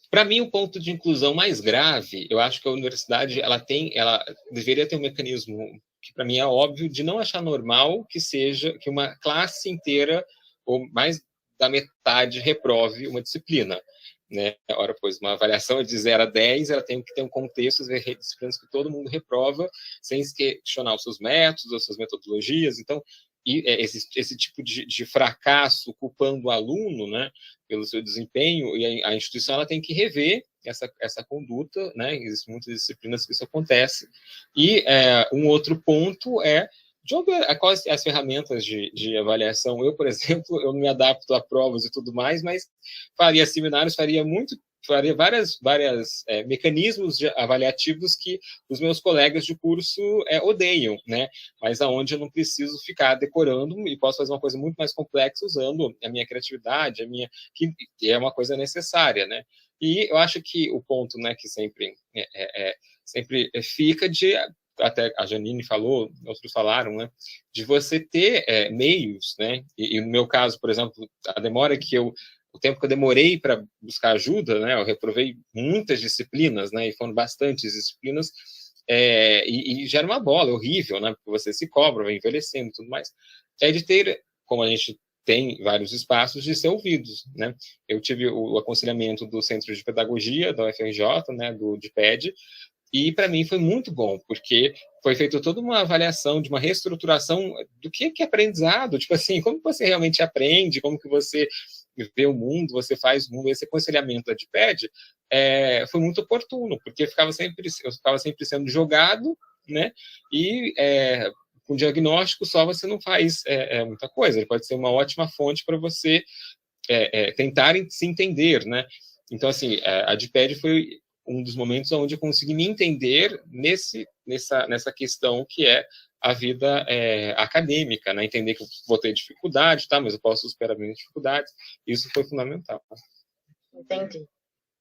Para mim, o ponto de inclusão mais grave, eu acho que a universidade ela deveria ter um mecanismo que para mim é óbvio de não achar normal que uma classe inteira ou mais da metade reprove uma disciplina, né? Ora, pois, uma avaliação de 0 a 10, ela tem que ter um contexto, as disciplinas que todo mundo reprova, sem questionar os seus métodos, as suas metodologias. Então, esse tipo de fracasso culpando o aluno, né, pelo seu desempenho, e a instituição ela tem que rever essa conduta, né? Existem muitas disciplinas que isso acontece. E um outro ponto quais as ferramentas de avaliação. Eu, por exemplo, eu não me adapto a provas e tudo mais, mas faria seminários, faria vários mecanismos avaliativos que os meus colegas de curso odeiam, né? Mas aonde eu não preciso ficar decorando e posso fazer uma coisa muito mais complexa usando a minha criatividade, que é uma coisa necessária, né? E eu acho que o ponto, né, que sempre fica até a Janine falou, outros falaram, né, de você ter meios, né? E no meu caso, por exemplo, o tempo que eu demorei para buscar ajuda, né, eu reprovei muitas disciplinas, né, e foram bastantes disciplinas, e gera uma bola horrível, né, porque você se cobra, vai envelhecendo e tudo mais, de ter, como a gente tem vários espaços, de ser ouvidos, né. Eu tive o aconselhamento do Centro de Pedagogia da UFRJ, né, do DIPED, e para mim foi muito bom, porque foi feita toda uma avaliação de uma reestruturação do que é aprendizado, tipo assim, como você realmente aprende, como que você vê o mundo, você faz o mundo. Esse aconselhamento da DIPED foi muito oportuno, porque eu ficava sempre sendo jogado, né? E com diagnóstico só você não faz muita coisa. Ele pode ser uma ótima fonte para você tentar se entender, né? Então, assim, a DIPED foi um dos momentos onde eu consegui me entender nessa questão que é a vida acadêmica, né? Entender que eu vou ter dificuldade, tá? Mas eu posso superar minhas dificuldades. Isso foi fundamental. Entendi.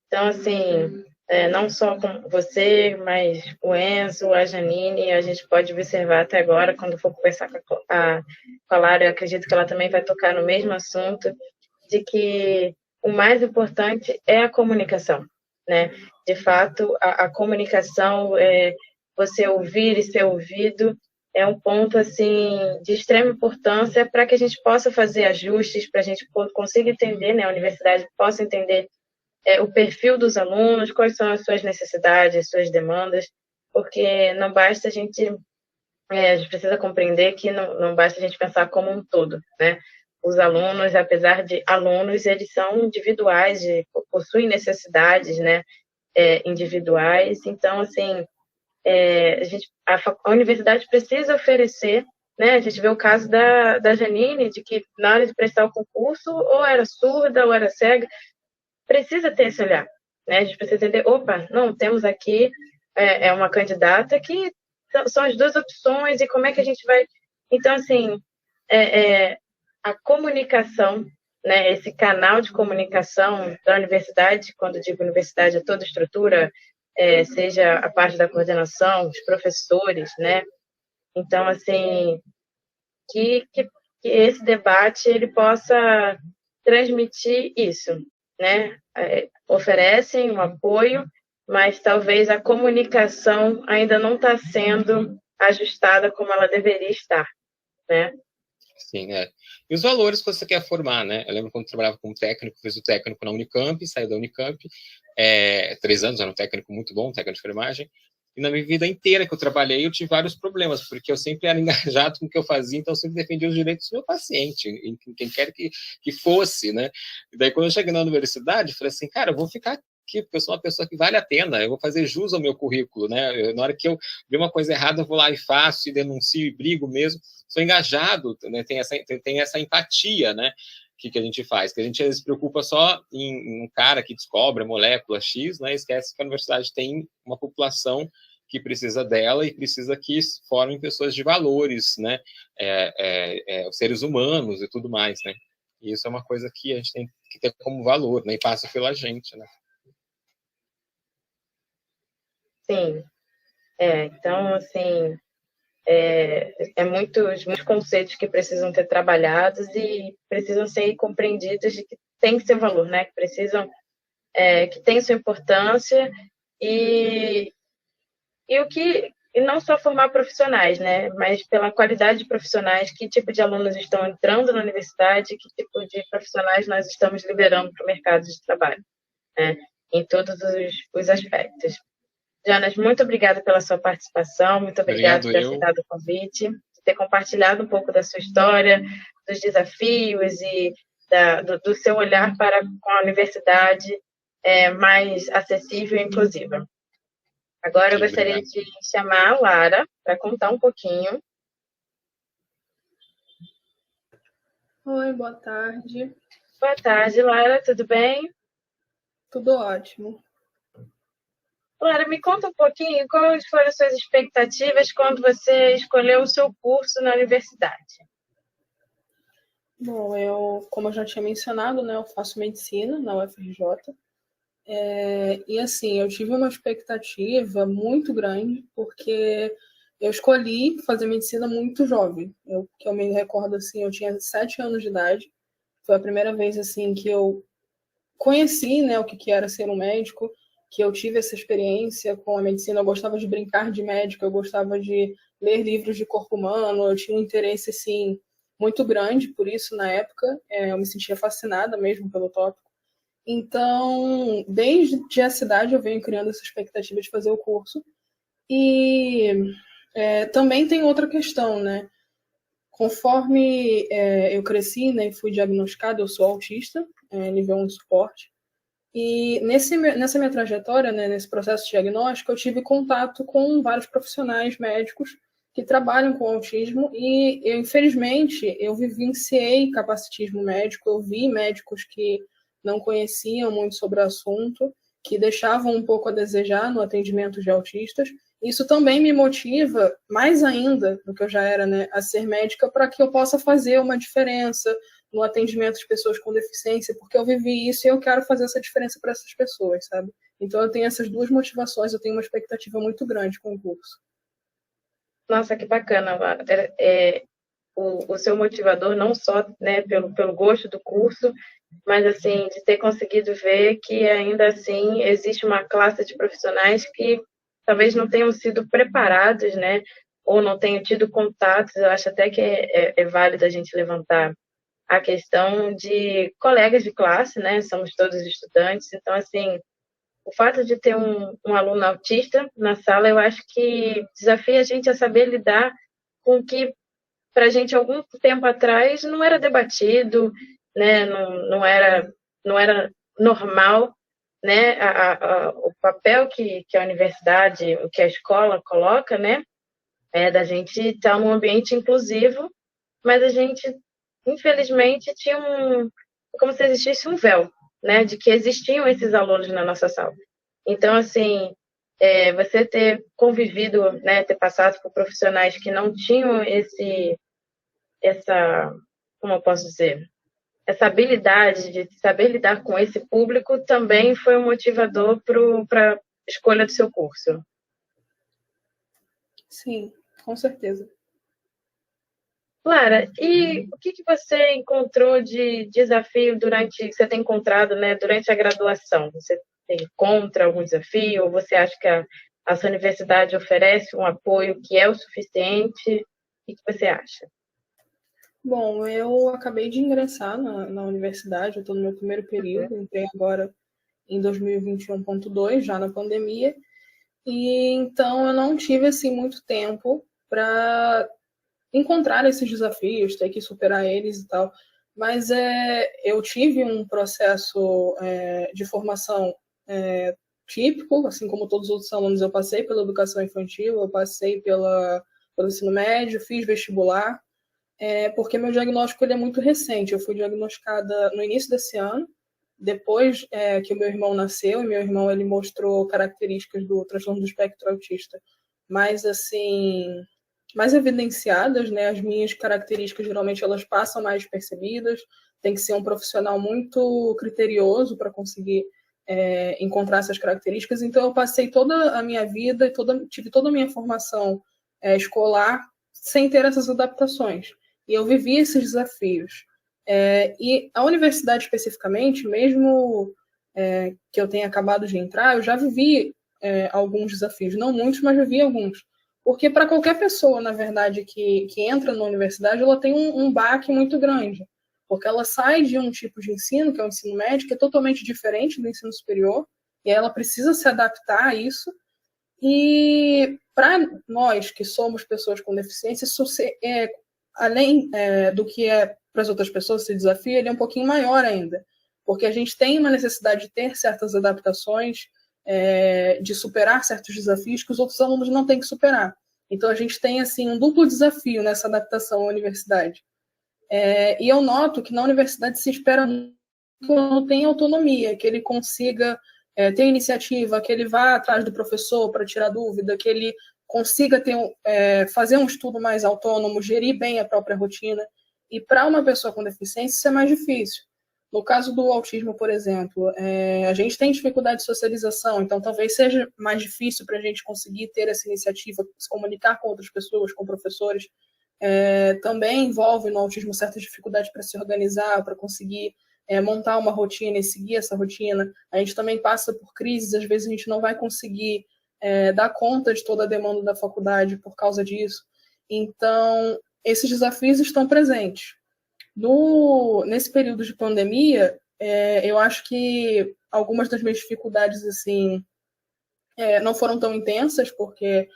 Então, assim, não só com você, mas o Enzo, a Janine, a gente pode observar até agora, quando for conversar com a Lara, eu acredito que ela também vai tocar no mesmo assunto, de que o mais importante é a comunicação, né? De fato, a comunicação, você ouvir e ser ouvido, é um ponto assim de extrema importância para que a gente possa fazer ajustes, para a gente consiga entender, né, a universidade possa entender o perfil dos alunos, quais são as suas necessidades, as suas demandas, porque não basta a gente precisa compreender que não basta a gente pensar como um todo, né? Os alunos, apesar de alunos, eles são individuais, possuem necessidades, né, individuais. Então, assim, a universidade precisa oferecer, né? A gente vê o caso da Janine, de que na hora de prestar o concurso, ou era surda ou era cega, precisa ter esse olhar, né? A gente precisa entender, opa, não, temos aqui uma candidata que são as duas opções, e como é que a gente vai... Então, assim, a comunicação, né? Esse canal de comunicação da universidade, quando eu digo universidade, é toda estrutura, seja a parte da coordenação, os professores, né? Então, assim, que esse debate ele possa transmitir isso, né? Oferecem um apoio, mas talvez a comunicação ainda não está sendo ajustada como ela deveria estar, né? Sim, E os valores que você quer formar, né? Eu lembro quando eu trabalhava como técnico, fiz o técnico na Unicamp, saí da Unicamp, 3 anos, era um técnico muito bom, um técnico de enfermagem. E na minha vida inteira que eu trabalhei, eu tive vários problemas, porque eu sempre era engajado com o que eu fazia, então eu sempre defendia os direitos do meu paciente, em quem quer que fosse, né? E daí, quando eu cheguei na universidade, eu falei assim, cara, eu vou ficar aqui, porque eu sou uma pessoa que vale a pena, eu vou fazer jus ao meu currículo, né? Na hora que eu ver uma coisa errada, eu vou lá e faço, e denuncio, e brigo mesmo. Sou engajado, né? Tem essa empatia, né? Que a gente faz, que a gente se preocupa só em um cara que descobre a molécula X, né? Esquece que a universidade tem uma população que precisa dela e precisa que formem pessoas de valores, né? Os seres humanos e tudo mais, né? E isso é uma coisa que a gente tem que ter como valor, né? E passa pela gente, né? Sim. Então, assim, muitos conceitos que precisam ser trabalhados e precisam ser compreendidos de que tem seu valor, né? Que precisam, que tem sua importância e não só formar profissionais, né? Mas pela qualidade de profissionais, que tipo de alunos estão entrando na universidade, que tipo de profissionais nós estamos liberando para o mercado de trabalho, né? Em todos os aspectos. Jonas, muito obrigada pela sua participação, muito obrigada por ter aceitado o convite, por ter compartilhado um pouco da sua história, dos desafios e do seu olhar para com a universidade mais acessível e inclusiva. Agora eu gostaria de chamar a Lara para contar um pouquinho. Oi, boa tarde. Boa tarde, Lara, tudo bem? Tudo ótimo. Lara, me conta um pouquinho quais foram as suas expectativas quando você escolheu o seu curso na universidade. Bom, como eu já tinha mencionado, né, eu faço medicina na UFRJ. E assim, eu tive uma expectativa muito grande, porque eu escolhi fazer medicina muito jovem. Que eu me recordo, assim, eu tinha 7 anos de idade. Foi a primeira vez, assim, que eu conheci, né, o que era ser um médico, que eu tive essa experiência com a medicina. Eu gostava de brincar de médico, eu gostava de ler livros de corpo humano, eu tinha um interesse, assim, muito grande por isso na época. Eu me sentia fascinada mesmo pelo tópico. Então, desde essa idade eu venho criando essa expectativa de fazer o curso. E também tem outra questão, né? Conforme eu cresci, né, e fui diagnosticada, eu sou autista, nível 1 de suporte. E nessa minha trajetória, né, nesse processo de diagnóstico, eu tive contato com vários profissionais médicos que trabalham com autismo e, infelizmente, eu vivenciei capacitismo médico, eu vi médicos que não conheciam muito sobre o assunto, que deixavam um pouco a desejar no atendimento de autistas. Isso também me motiva, mais ainda do que eu já era, né, a ser médica, para que eu possa fazer uma diferença no atendimento de pessoas com deficiência, porque eu vivi isso e eu quero fazer essa diferença para essas pessoas, sabe? Então eu tenho essas duas motivações, eu tenho uma expectativa muito grande com o curso. Nossa, que bacana, Lara. O seu motivador, não só, né, pelo gosto do curso, mas assim, de ter conseguido ver que ainda assim existe uma classe de profissionais que talvez não tenham sido preparados, né, ou não tenham tido contatos. Eu acho até que é válido a gente levantar a questão de colegas de classe, né, somos todos estudantes, então assim, o fato de ter um aluno autista na sala, eu acho que desafia a gente a saber lidar com o que para a gente algum tempo atrás não era debatido, né? Não era normal, né? O papel que a universidade, o que a escola coloca, né? Da gente estar num ambiente inclusivo, mas a gente, infelizmente, tinha como se existisse um véu, né? De que existiam esses alunos na nossa sala. Então, assim, você ter convivido, né? Ter passado por profissionais que não tinham como eu posso dizer, essa habilidade de saber lidar com esse público também foi um motivador para a escolha do seu curso. Sim, com certeza. Clara, e o que você encontrou de desafio você tem encontrado, né, durante a graduação? Você encontra algum desafio? Ou você acha que a sua universidade oferece um apoio que é o suficiente? O que você acha? Bom, eu acabei de ingressar na universidade, eu estou no meu primeiro período, entrei agora em 2021.2, já na pandemia, e então eu não tive assim muito tempo para encontrar esses desafios, ter que superar eles e tal. Mas eu tive um processo de formação típico, assim como todos os outros alunos. Eu passei pela educação infantil, eu passei pelo ensino médio, fiz vestibular, porque meu diagnóstico ele é muito recente. Eu fui diagnosticada no início desse ano, depois que o meu irmão nasceu, e meu irmão ele mostrou características do transtorno do espectro autista, mas assim, mais evidenciadas, né? As minhas características, geralmente, elas passam mais percebidas. Tem que ser um profissional muito criterioso para conseguir encontrar essas características. Então, eu passei toda a minha vida, tive toda a minha formação escolar sem ter essas adaptações. E eu vivi esses desafios. E a universidade, especificamente, mesmo que eu tenha acabado de entrar, eu já vivi alguns desafios. Não muitos, mas vivi alguns. Porque para qualquer pessoa, na verdade, que entra na universidade, ela tem um baque muito grande. Porque ela sai de um tipo de ensino, que é o ensino médio, que é totalmente diferente do ensino superior, e aí ela precisa se adaptar a isso. E para nós, que somos pessoas com deficiência, isso além do que é para as outras pessoas, esse desafio ele é um pouquinho maior ainda. Porque a gente tem uma necessidade de ter certas adaptações, de superar certos desafios que os outros alunos não têm que superar. Então, a gente tem assim um duplo desafio nessa adaptação à universidade. E eu noto que na universidade se espera muito que o aluno tenha autonomia, que ele consiga ter iniciativa, que ele vá atrás do professor para tirar dúvida, que ele consiga fazer um estudo mais autônomo, gerir bem a própria rotina. E para uma pessoa com deficiência, isso é mais difícil. No caso do autismo, por exemplo, a gente tem dificuldade de socialização, então talvez seja mais difícil para a gente conseguir ter essa iniciativa, se comunicar com outras pessoas, com professores. Também envolve no autismo certas dificuldades para se organizar, para conseguir montar uma rotina e seguir essa rotina. A gente também passa por crises, às vezes a gente não vai conseguir dar conta de toda a demanda da faculdade por causa disso. Então, esses desafios estão presentes. Nesse período de pandemia, eu acho que algumas das minhas dificuldades assim, não foram tão intensas, porque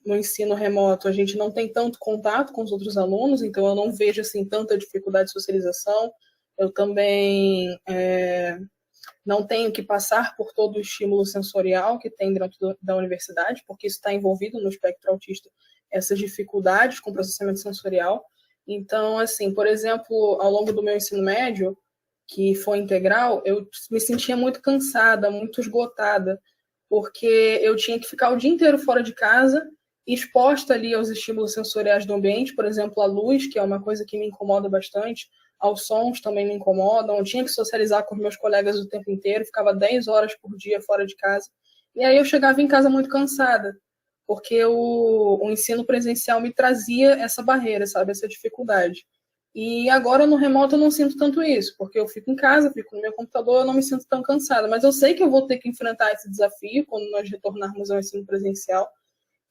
no ensino remoto a gente não tem tanto contato com os outros alunos, então eu não vejo assim, tanta dificuldade de socialização. Eu também não tenho que passar por todo o estímulo sensorial que tem dentro da universidade, porque isso está envolvido no espectro autista, essas dificuldades com processamento sensorial. Então, assim, por exemplo, ao longo do meu ensino médio, que foi integral, eu me sentia muito cansada, muito esgotada, porque eu tinha que ficar o dia inteiro fora de casa, exposta ali aos estímulos sensoriais do ambiente, por exemplo, a luz, que é uma coisa que me incomoda bastante, aos sons também me incomodam, eu tinha que socializar com os meus colegas o tempo inteiro, ficava 10 horas por dia fora de casa, e aí eu chegava em casa muito cansada, porque o ensino presencial me trazia essa barreira, sabe, essa dificuldade. E agora no remoto eu não sinto tanto isso, porque eu fico em casa, fico no meu computador, eu não me sinto tão cansada, mas eu sei que eu vou ter que enfrentar esse desafio quando nós retornarmos ao ensino presencial.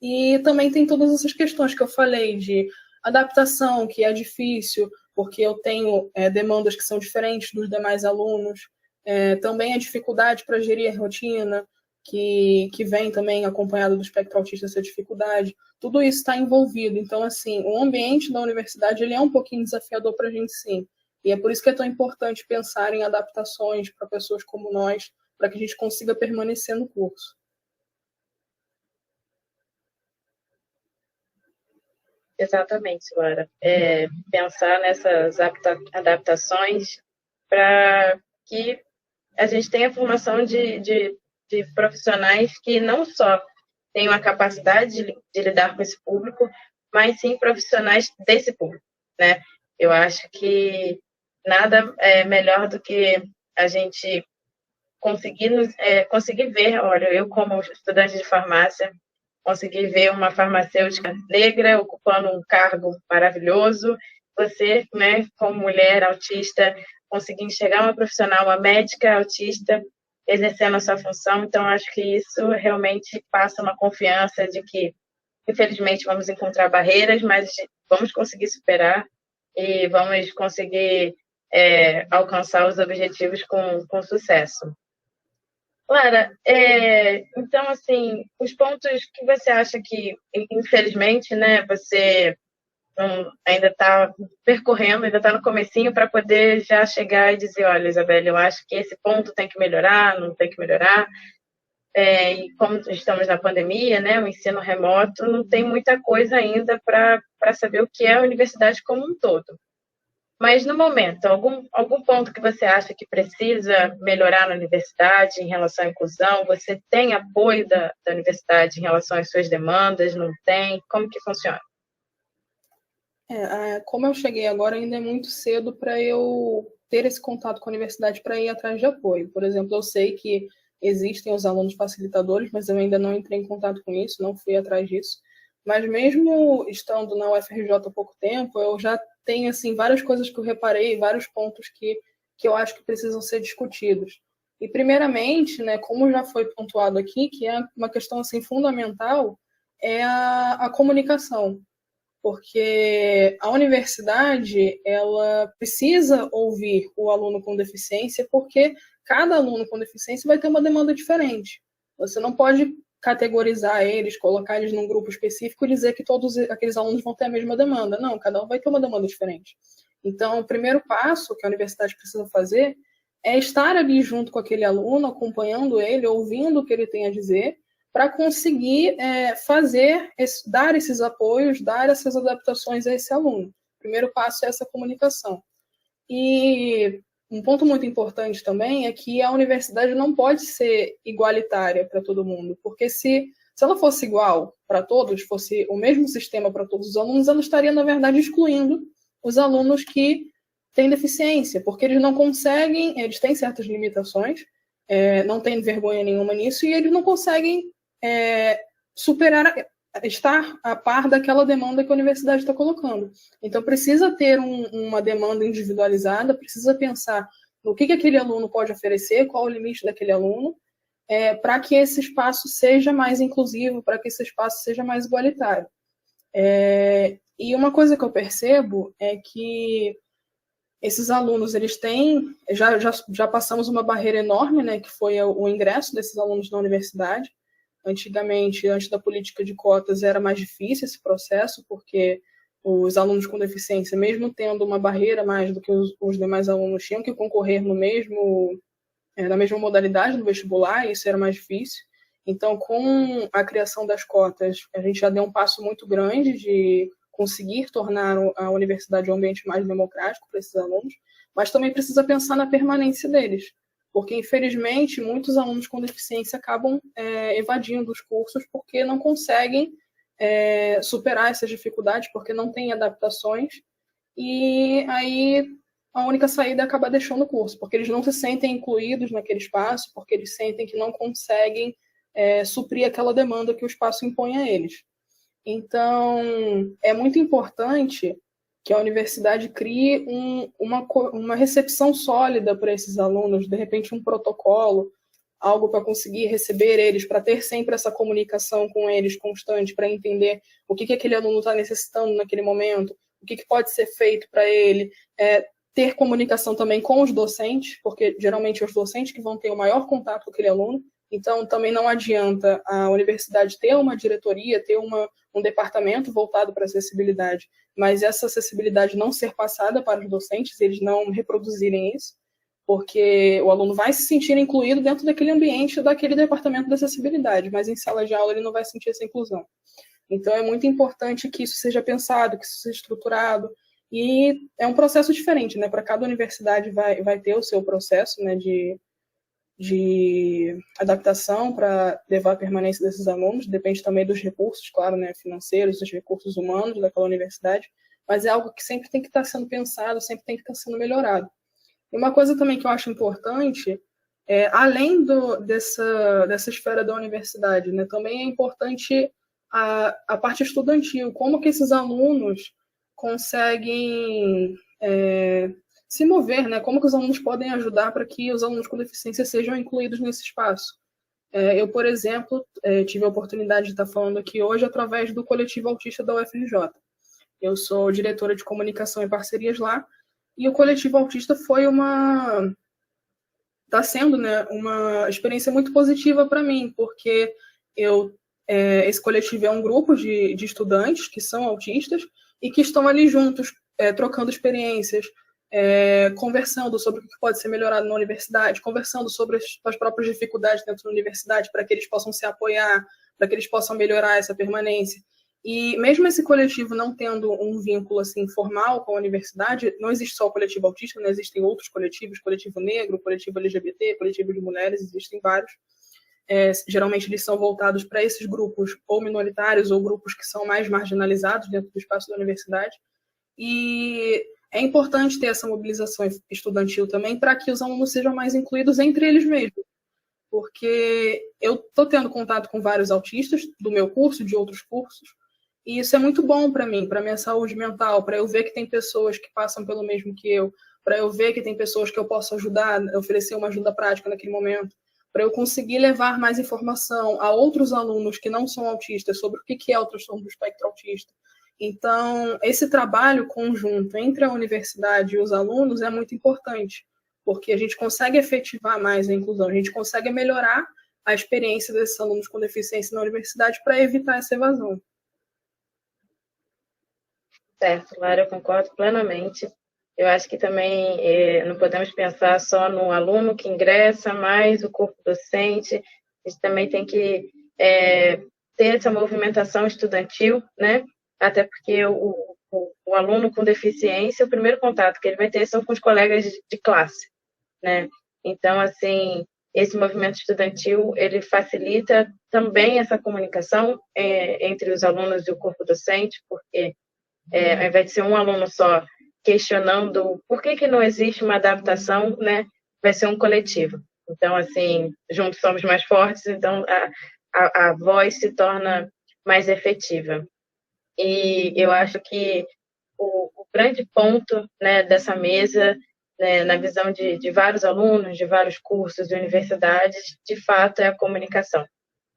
E também tem todas essas questões que eu falei de adaptação, que é difícil, porque eu tenho demandas que são diferentes dos demais alunos, também a dificuldade para gerir a rotina, que vem também acompanhado do espectro autista, essa dificuldade, tudo isso está envolvido. Então, assim, o ambiente da universidade ele é um pouquinho desafiador para a gente, sim. E é por isso que é tão importante pensar em adaptações para pessoas como nós, para que a gente consiga permanecer no curso. Exatamente, Lara. Pensar nessas adaptações para que a gente tenha formação de profissionais que não só tenham a capacidade de lidar com esse público, mas sim profissionais desse público, né? Eu acho que nada é melhor do que a gente conseguir ver, olha, eu como estudante de farmácia, consegui ver uma farmacêutica negra ocupando um cargo maravilhoso, você, né, como mulher autista, conseguir enxergar uma profissional, uma médica autista, exercendo a sua função. Então, acho que isso realmente passa uma confiança de que, infelizmente, vamos encontrar barreiras, mas vamos conseguir superar e vamos conseguir alcançar os objetivos com sucesso. Clara, então, assim, os pontos que você acha que, infelizmente, né, você ainda está percorrendo, ainda está no comecinho para poder já chegar e dizer, olha, Isabelle, eu acho que esse ponto tem que melhorar, não tem que melhorar. E como estamos na pandemia, né, o ensino remoto, não tem muita coisa ainda para saber o que é a universidade como um todo. Mas, no momento, algum ponto que você acha que precisa melhorar na universidade em relação à inclusão? Você tem apoio da universidade em relação às suas demandas? Não tem? Como que funciona? Como eu cheguei agora, ainda é muito cedo para eu ter esse contato com a universidade para ir atrás de apoio. Por exemplo, eu sei que existem os alunos facilitadores, mas eu ainda não entrei em contato com isso, não fui atrás disso. Mas mesmo estando na UFRJ há pouco tempo, eu já tenho assim, várias coisas que eu reparei, vários pontos que eu acho que precisam ser discutidos. E, primeiramente, né, como já foi pontuado aqui, que é uma questão assim, fundamental, é a comunicação. Porque a universidade ela precisa ouvir o aluno com deficiência, porque cada aluno com deficiência vai ter uma demanda diferente. Você não pode categorizar eles, colocar eles num grupo específico e dizer que todos aqueles alunos vão ter a mesma demanda. Não, cada um vai ter uma demanda diferente. Então, o primeiro passo que a universidade precisa fazer é estar ali junto com aquele aluno, acompanhando ele, ouvindo o que ele tem a dizer, para conseguir dar esses apoios, dar essas adaptações a esse aluno. O primeiro passo é essa comunicação. E um ponto muito importante também é que a universidade não pode ser igualitária para todo mundo, porque se ela fosse igual para todos, fosse o mesmo sistema para todos os alunos, ela estaria, na verdade, excluindo os alunos que têm deficiência, porque eles não conseguem, eles têm certas limitações, não tem vergonha nenhuma nisso, e eles não conseguem estar a par daquela demanda que a universidade está colocando. Então, precisa ter uma demanda individualizada, precisa pensar no que aquele aluno pode oferecer, qual o limite daquele aluno, para que esse espaço seja mais inclusivo, para que esse espaço seja mais igualitário. E uma coisa que eu percebo é que esses alunos, eles têm... Já passamos uma barreira enorme, né, que foi o ingresso desses alunos na universidade. Antigamente, antes da política de cotas, era mais difícil esse processo, porque os alunos com deficiência, mesmo tendo uma barreira mais do que os demais alunos, tinham que concorrer na mesma modalidade do vestibular, e isso era mais difícil. Então, com a criação das cotas, a gente já deu um passo muito grande de conseguir tornar a universidade um ambiente mais democrático para esses alunos, mas também precisa pensar na permanência deles. Porque, infelizmente, muitos alunos com deficiência acabam evadindo os cursos porque não conseguem superar essas dificuldades, porque não têm adaptações, e aí a única saída é acabar deixando o curso, porque eles não se sentem incluídos naquele espaço, porque eles sentem que não conseguem suprir aquela demanda que o espaço impõe a eles. Então, é muito importante que a universidade crie uma recepção sólida para esses alunos, de repente um protocolo, algo para conseguir receber eles, para ter sempre essa comunicação com eles constante, para entender o que aquele aluno está necessitando naquele momento, o que pode ser feito para ele, ter comunicação também com os docentes, porque geralmente é os docentes que vão ter o maior contato com aquele aluno. Então, também não adianta a universidade ter uma diretoria, ter um departamento voltado para a acessibilidade, mas essa acessibilidade não ser passada para os docentes, eles não reproduzirem isso, porque o aluno vai se sentir incluído dentro daquele ambiente, daquele departamento de acessibilidade, mas em sala de aula ele não vai sentir essa inclusão. Então, é muito importante que isso seja pensado, que isso seja estruturado, e é um processo diferente, né? Para cada universidade vai ter o seu processo, né, de adaptação para levar a permanência desses alunos, depende também dos recursos, claro, né, financeiros, dos recursos humanos daquela universidade, mas é algo que sempre tem que estar sendo pensado, sempre tem que estar sendo melhorado. E uma coisa também que eu acho importante, além dessa esfera da universidade, né, também é importante a parte estudantil, como que esses alunos conseguem se mover, né? Como que os alunos podem ajudar para que os alunos com deficiência sejam incluídos nesse espaço. Eu, por exemplo, tive a oportunidade de estar falando aqui hoje através do Coletivo Autista da UFRJ. Eu sou diretora de comunicação e parcerias lá, E o coletivo autista está sendo, né, uma experiência muito positiva para mim, porque esse coletivo é um grupo de estudantes que são autistas e que estão ali juntos, trocando experiências, conversando sobre o que pode ser melhorado na universidade, conversando sobre as próprias dificuldades dentro da universidade para que eles possam se apoiar, para que eles possam melhorar essa permanência. E mesmo esse coletivo não tendo um vínculo assim formal com a universidade, não existe só o coletivo autista, não existem outros coletivos, coletivo negro, coletivo LGBT, coletivo de mulheres, existem vários. Geralmente eles são voltados para esses grupos ou minoritários ou grupos que são mais marginalizados dentro do espaço da universidade. E é importante ter essa mobilização estudantil também para que os alunos sejam mais incluídos entre eles mesmos. Porque eu estou tendo contato com vários autistas do meu curso, de outros cursos, e isso é muito bom para mim, para minha saúde mental, para eu ver que tem pessoas que passam pelo mesmo que eu, para eu ver que tem pessoas que eu posso ajudar, oferecer uma ajuda prática naquele momento, para eu conseguir levar mais informação a outros alunos que não são autistas sobre o que é o transtorno do espectro autista. Então, esse trabalho conjunto entre a universidade e os alunos é muito importante, porque a gente consegue efetivar mais a inclusão, a gente consegue melhorar a experiência desses alunos com deficiência na universidade para evitar essa evasão. Certo, Lara, eu concordo plenamente. Eu acho que também não podemos pensar só no aluno que ingressa, mas o corpo docente. A gente também tem que ter essa movimentação estudantil, né? Até porque o aluno com deficiência, o primeiro contato que ele vai ter são com os colegas de classe, né? Então, assim, esse movimento estudantil, ele facilita também essa comunicação entre os alunos e o corpo docente, porque ao invés de ser um aluno só questionando por que não existe uma adaptação, né, vai ser um coletivo. Então, assim, juntos somos mais fortes, então a voz se torna mais efetiva. E eu acho que o grande ponto, né, dessa mesa, né, na visão de vários alunos, de vários cursos de universidades, de fato é a comunicação,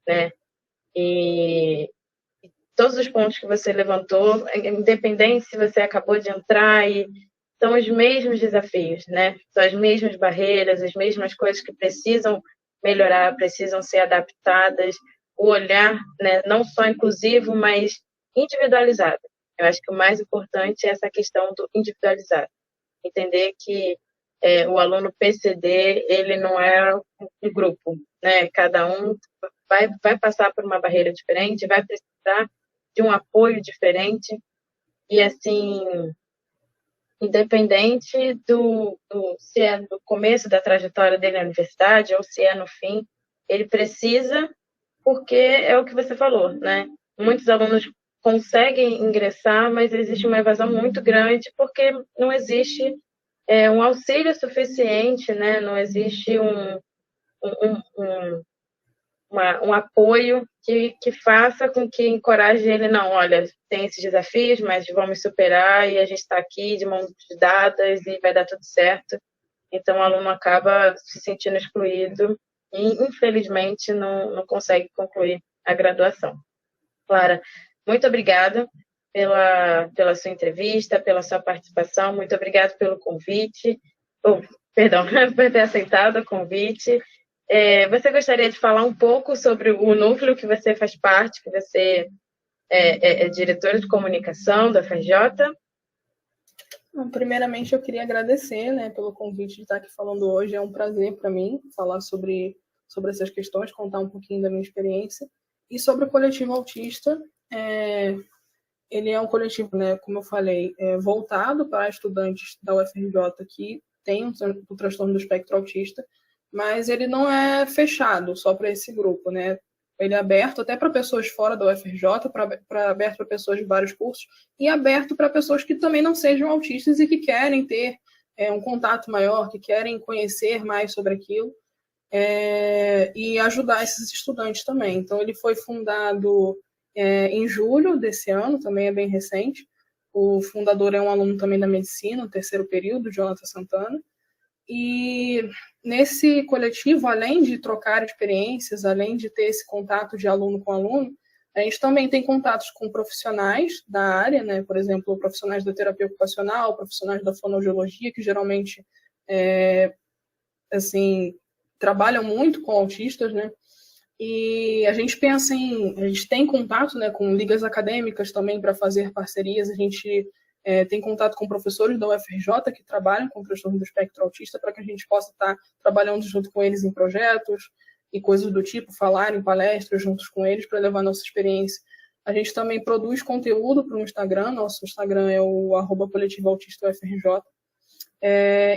né? E todos os pontos que você levantou, independente se você acabou de entrar, são os mesmos desafios, né? São as mesmas barreiras, as mesmas coisas que precisam melhorar, precisam ser adaptadas. O olhar, né, não só inclusivo, mas individualizado. Eu acho que o mais importante é essa questão do individualizado. Entender que o aluno PCD, ele não é um grupo, né? Cada um vai passar por uma barreira diferente, vai precisar de um apoio diferente. E, assim, independente se é no começo da trajetória dele na universidade ou se é no fim, ele precisa, porque é o que você falou, né? Muitos alunos conseguem ingressar, mas existe uma evasão muito grande porque não existe um auxílio suficiente, né? Não existe um apoio que faça com que encoraje ele, não, olha, tem esses desafios, mas vamos superar e a gente está aqui de mãos dadas e vai dar tudo certo. Então, o aluno acaba se sentindo excluído e, infelizmente, não consegue concluir a graduação. Clara, muito obrigada pela sua entrevista, pela sua participação, muito obrigada pelo convite, perdão, por ter aceitado o convite. Você gostaria de falar um pouco sobre o núcleo que você faz parte, que você é diretora de comunicação da FRJ? Bom, primeiramente, eu queria agradecer, né, pelo convite de estar aqui falando hoje. É um prazer para mim falar sobre essas questões, contar um pouquinho da minha experiência. E sobre o coletivo autista, ele é um coletivo, né, como eu falei, voltado para estudantes da UFRJ que têm o transtorno do espectro autista, mas ele não é fechado só para esse grupo, né? Ele é aberto até para pessoas fora da UFRJ, aberto para pessoas de vários cursos, e aberto para pessoas que também não sejam autistas e que querem ter um contato maior, que querem conhecer mais sobre aquilo, e ajudar esses estudantes também. Então, ele foi fundado em julho desse ano, também é bem recente. O fundador é um aluno também da medicina, no terceiro período, Jonathan Santana. E nesse coletivo, além de trocar experiências, além de ter esse contato de aluno com aluno, A gente também tem contatos com profissionais da área, né? Por exemplo, profissionais da terapia ocupacional, profissionais da fonoaudiologia, que geralmente assim, trabalham muito com autistas, né? E a gente a gente tem contato, né, com ligas acadêmicas também para fazer parcerias. A gente tem contato com professores da UFRJ que trabalham com transtorno do espectro autista para que a gente possa estar trabalhando junto com eles em projetos e coisas do tipo, falar em palestras juntos com eles para levar nossa experiência. A gente também produz conteúdo para o Instagram. Nosso Instagram é o @coletivoautistaufrj.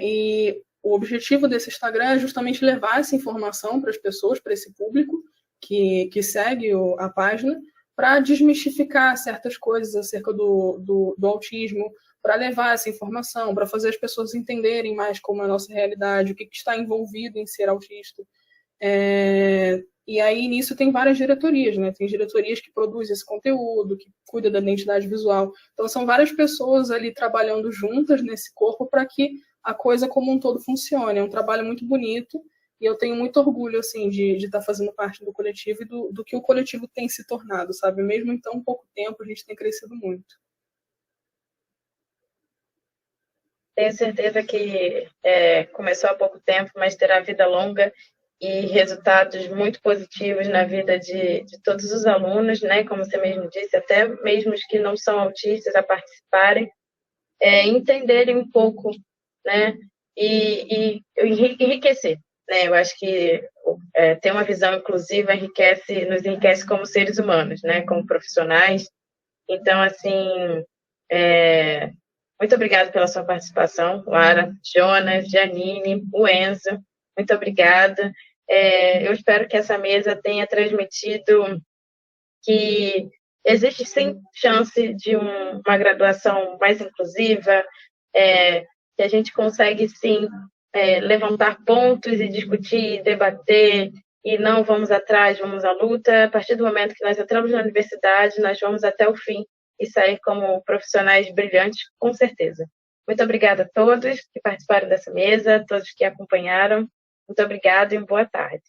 E o objetivo desse Instagram é justamente levar essa informação para as pessoas, para esse público que segue a página, para desmistificar certas coisas acerca do autismo, para levar essa informação, para fazer as pessoas entenderem mais como é a nossa realidade, o que está envolvido em ser autista. E aí, nisso, tem várias diretorias, né? Tem diretorias que produzem esse conteúdo, que cuidam da identidade visual. Então, são várias pessoas ali trabalhando juntas nesse corpo para que a coisa como um todo funcione. É um trabalho muito bonito e eu tenho muito orgulho, assim, de estar fazendo parte do coletivo e do que o coletivo tem se tornado, sabe? Mesmo em tão pouco tempo, a gente tem crescido muito. Tenho certeza que começou há pouco tempo, mas terá vida longa e resultados muito positivos na vida de todos os alunos, né? Como você mesmo disse, até mesmo os que não são autistas a participarem, entenderem um pouco, né? E enriquecer, né? Eu acho que ter uma visão inclusiva nos enriquece como seres humanos, né? Como profissionais. Então, assim, muito obrigada pela sua participação, Lara, Jonas, Janine, o Enzo. Muito obrigada. Eu espero que essa mesa tenha transmitido que existe sim chance de uma graduação mais inclusiva, que a gente consegue sim levantar pontos e discutir, debater, e não vamos atrás, vamos à luta. A partir do momento que nós entramos na universidade, nós vamos até o fim e sair como profissionais brilhantes, com certeza. Muito obrigada a todos que participaram dessa mesa, a todos que acompanharam. Muito obrigada e boa tarde.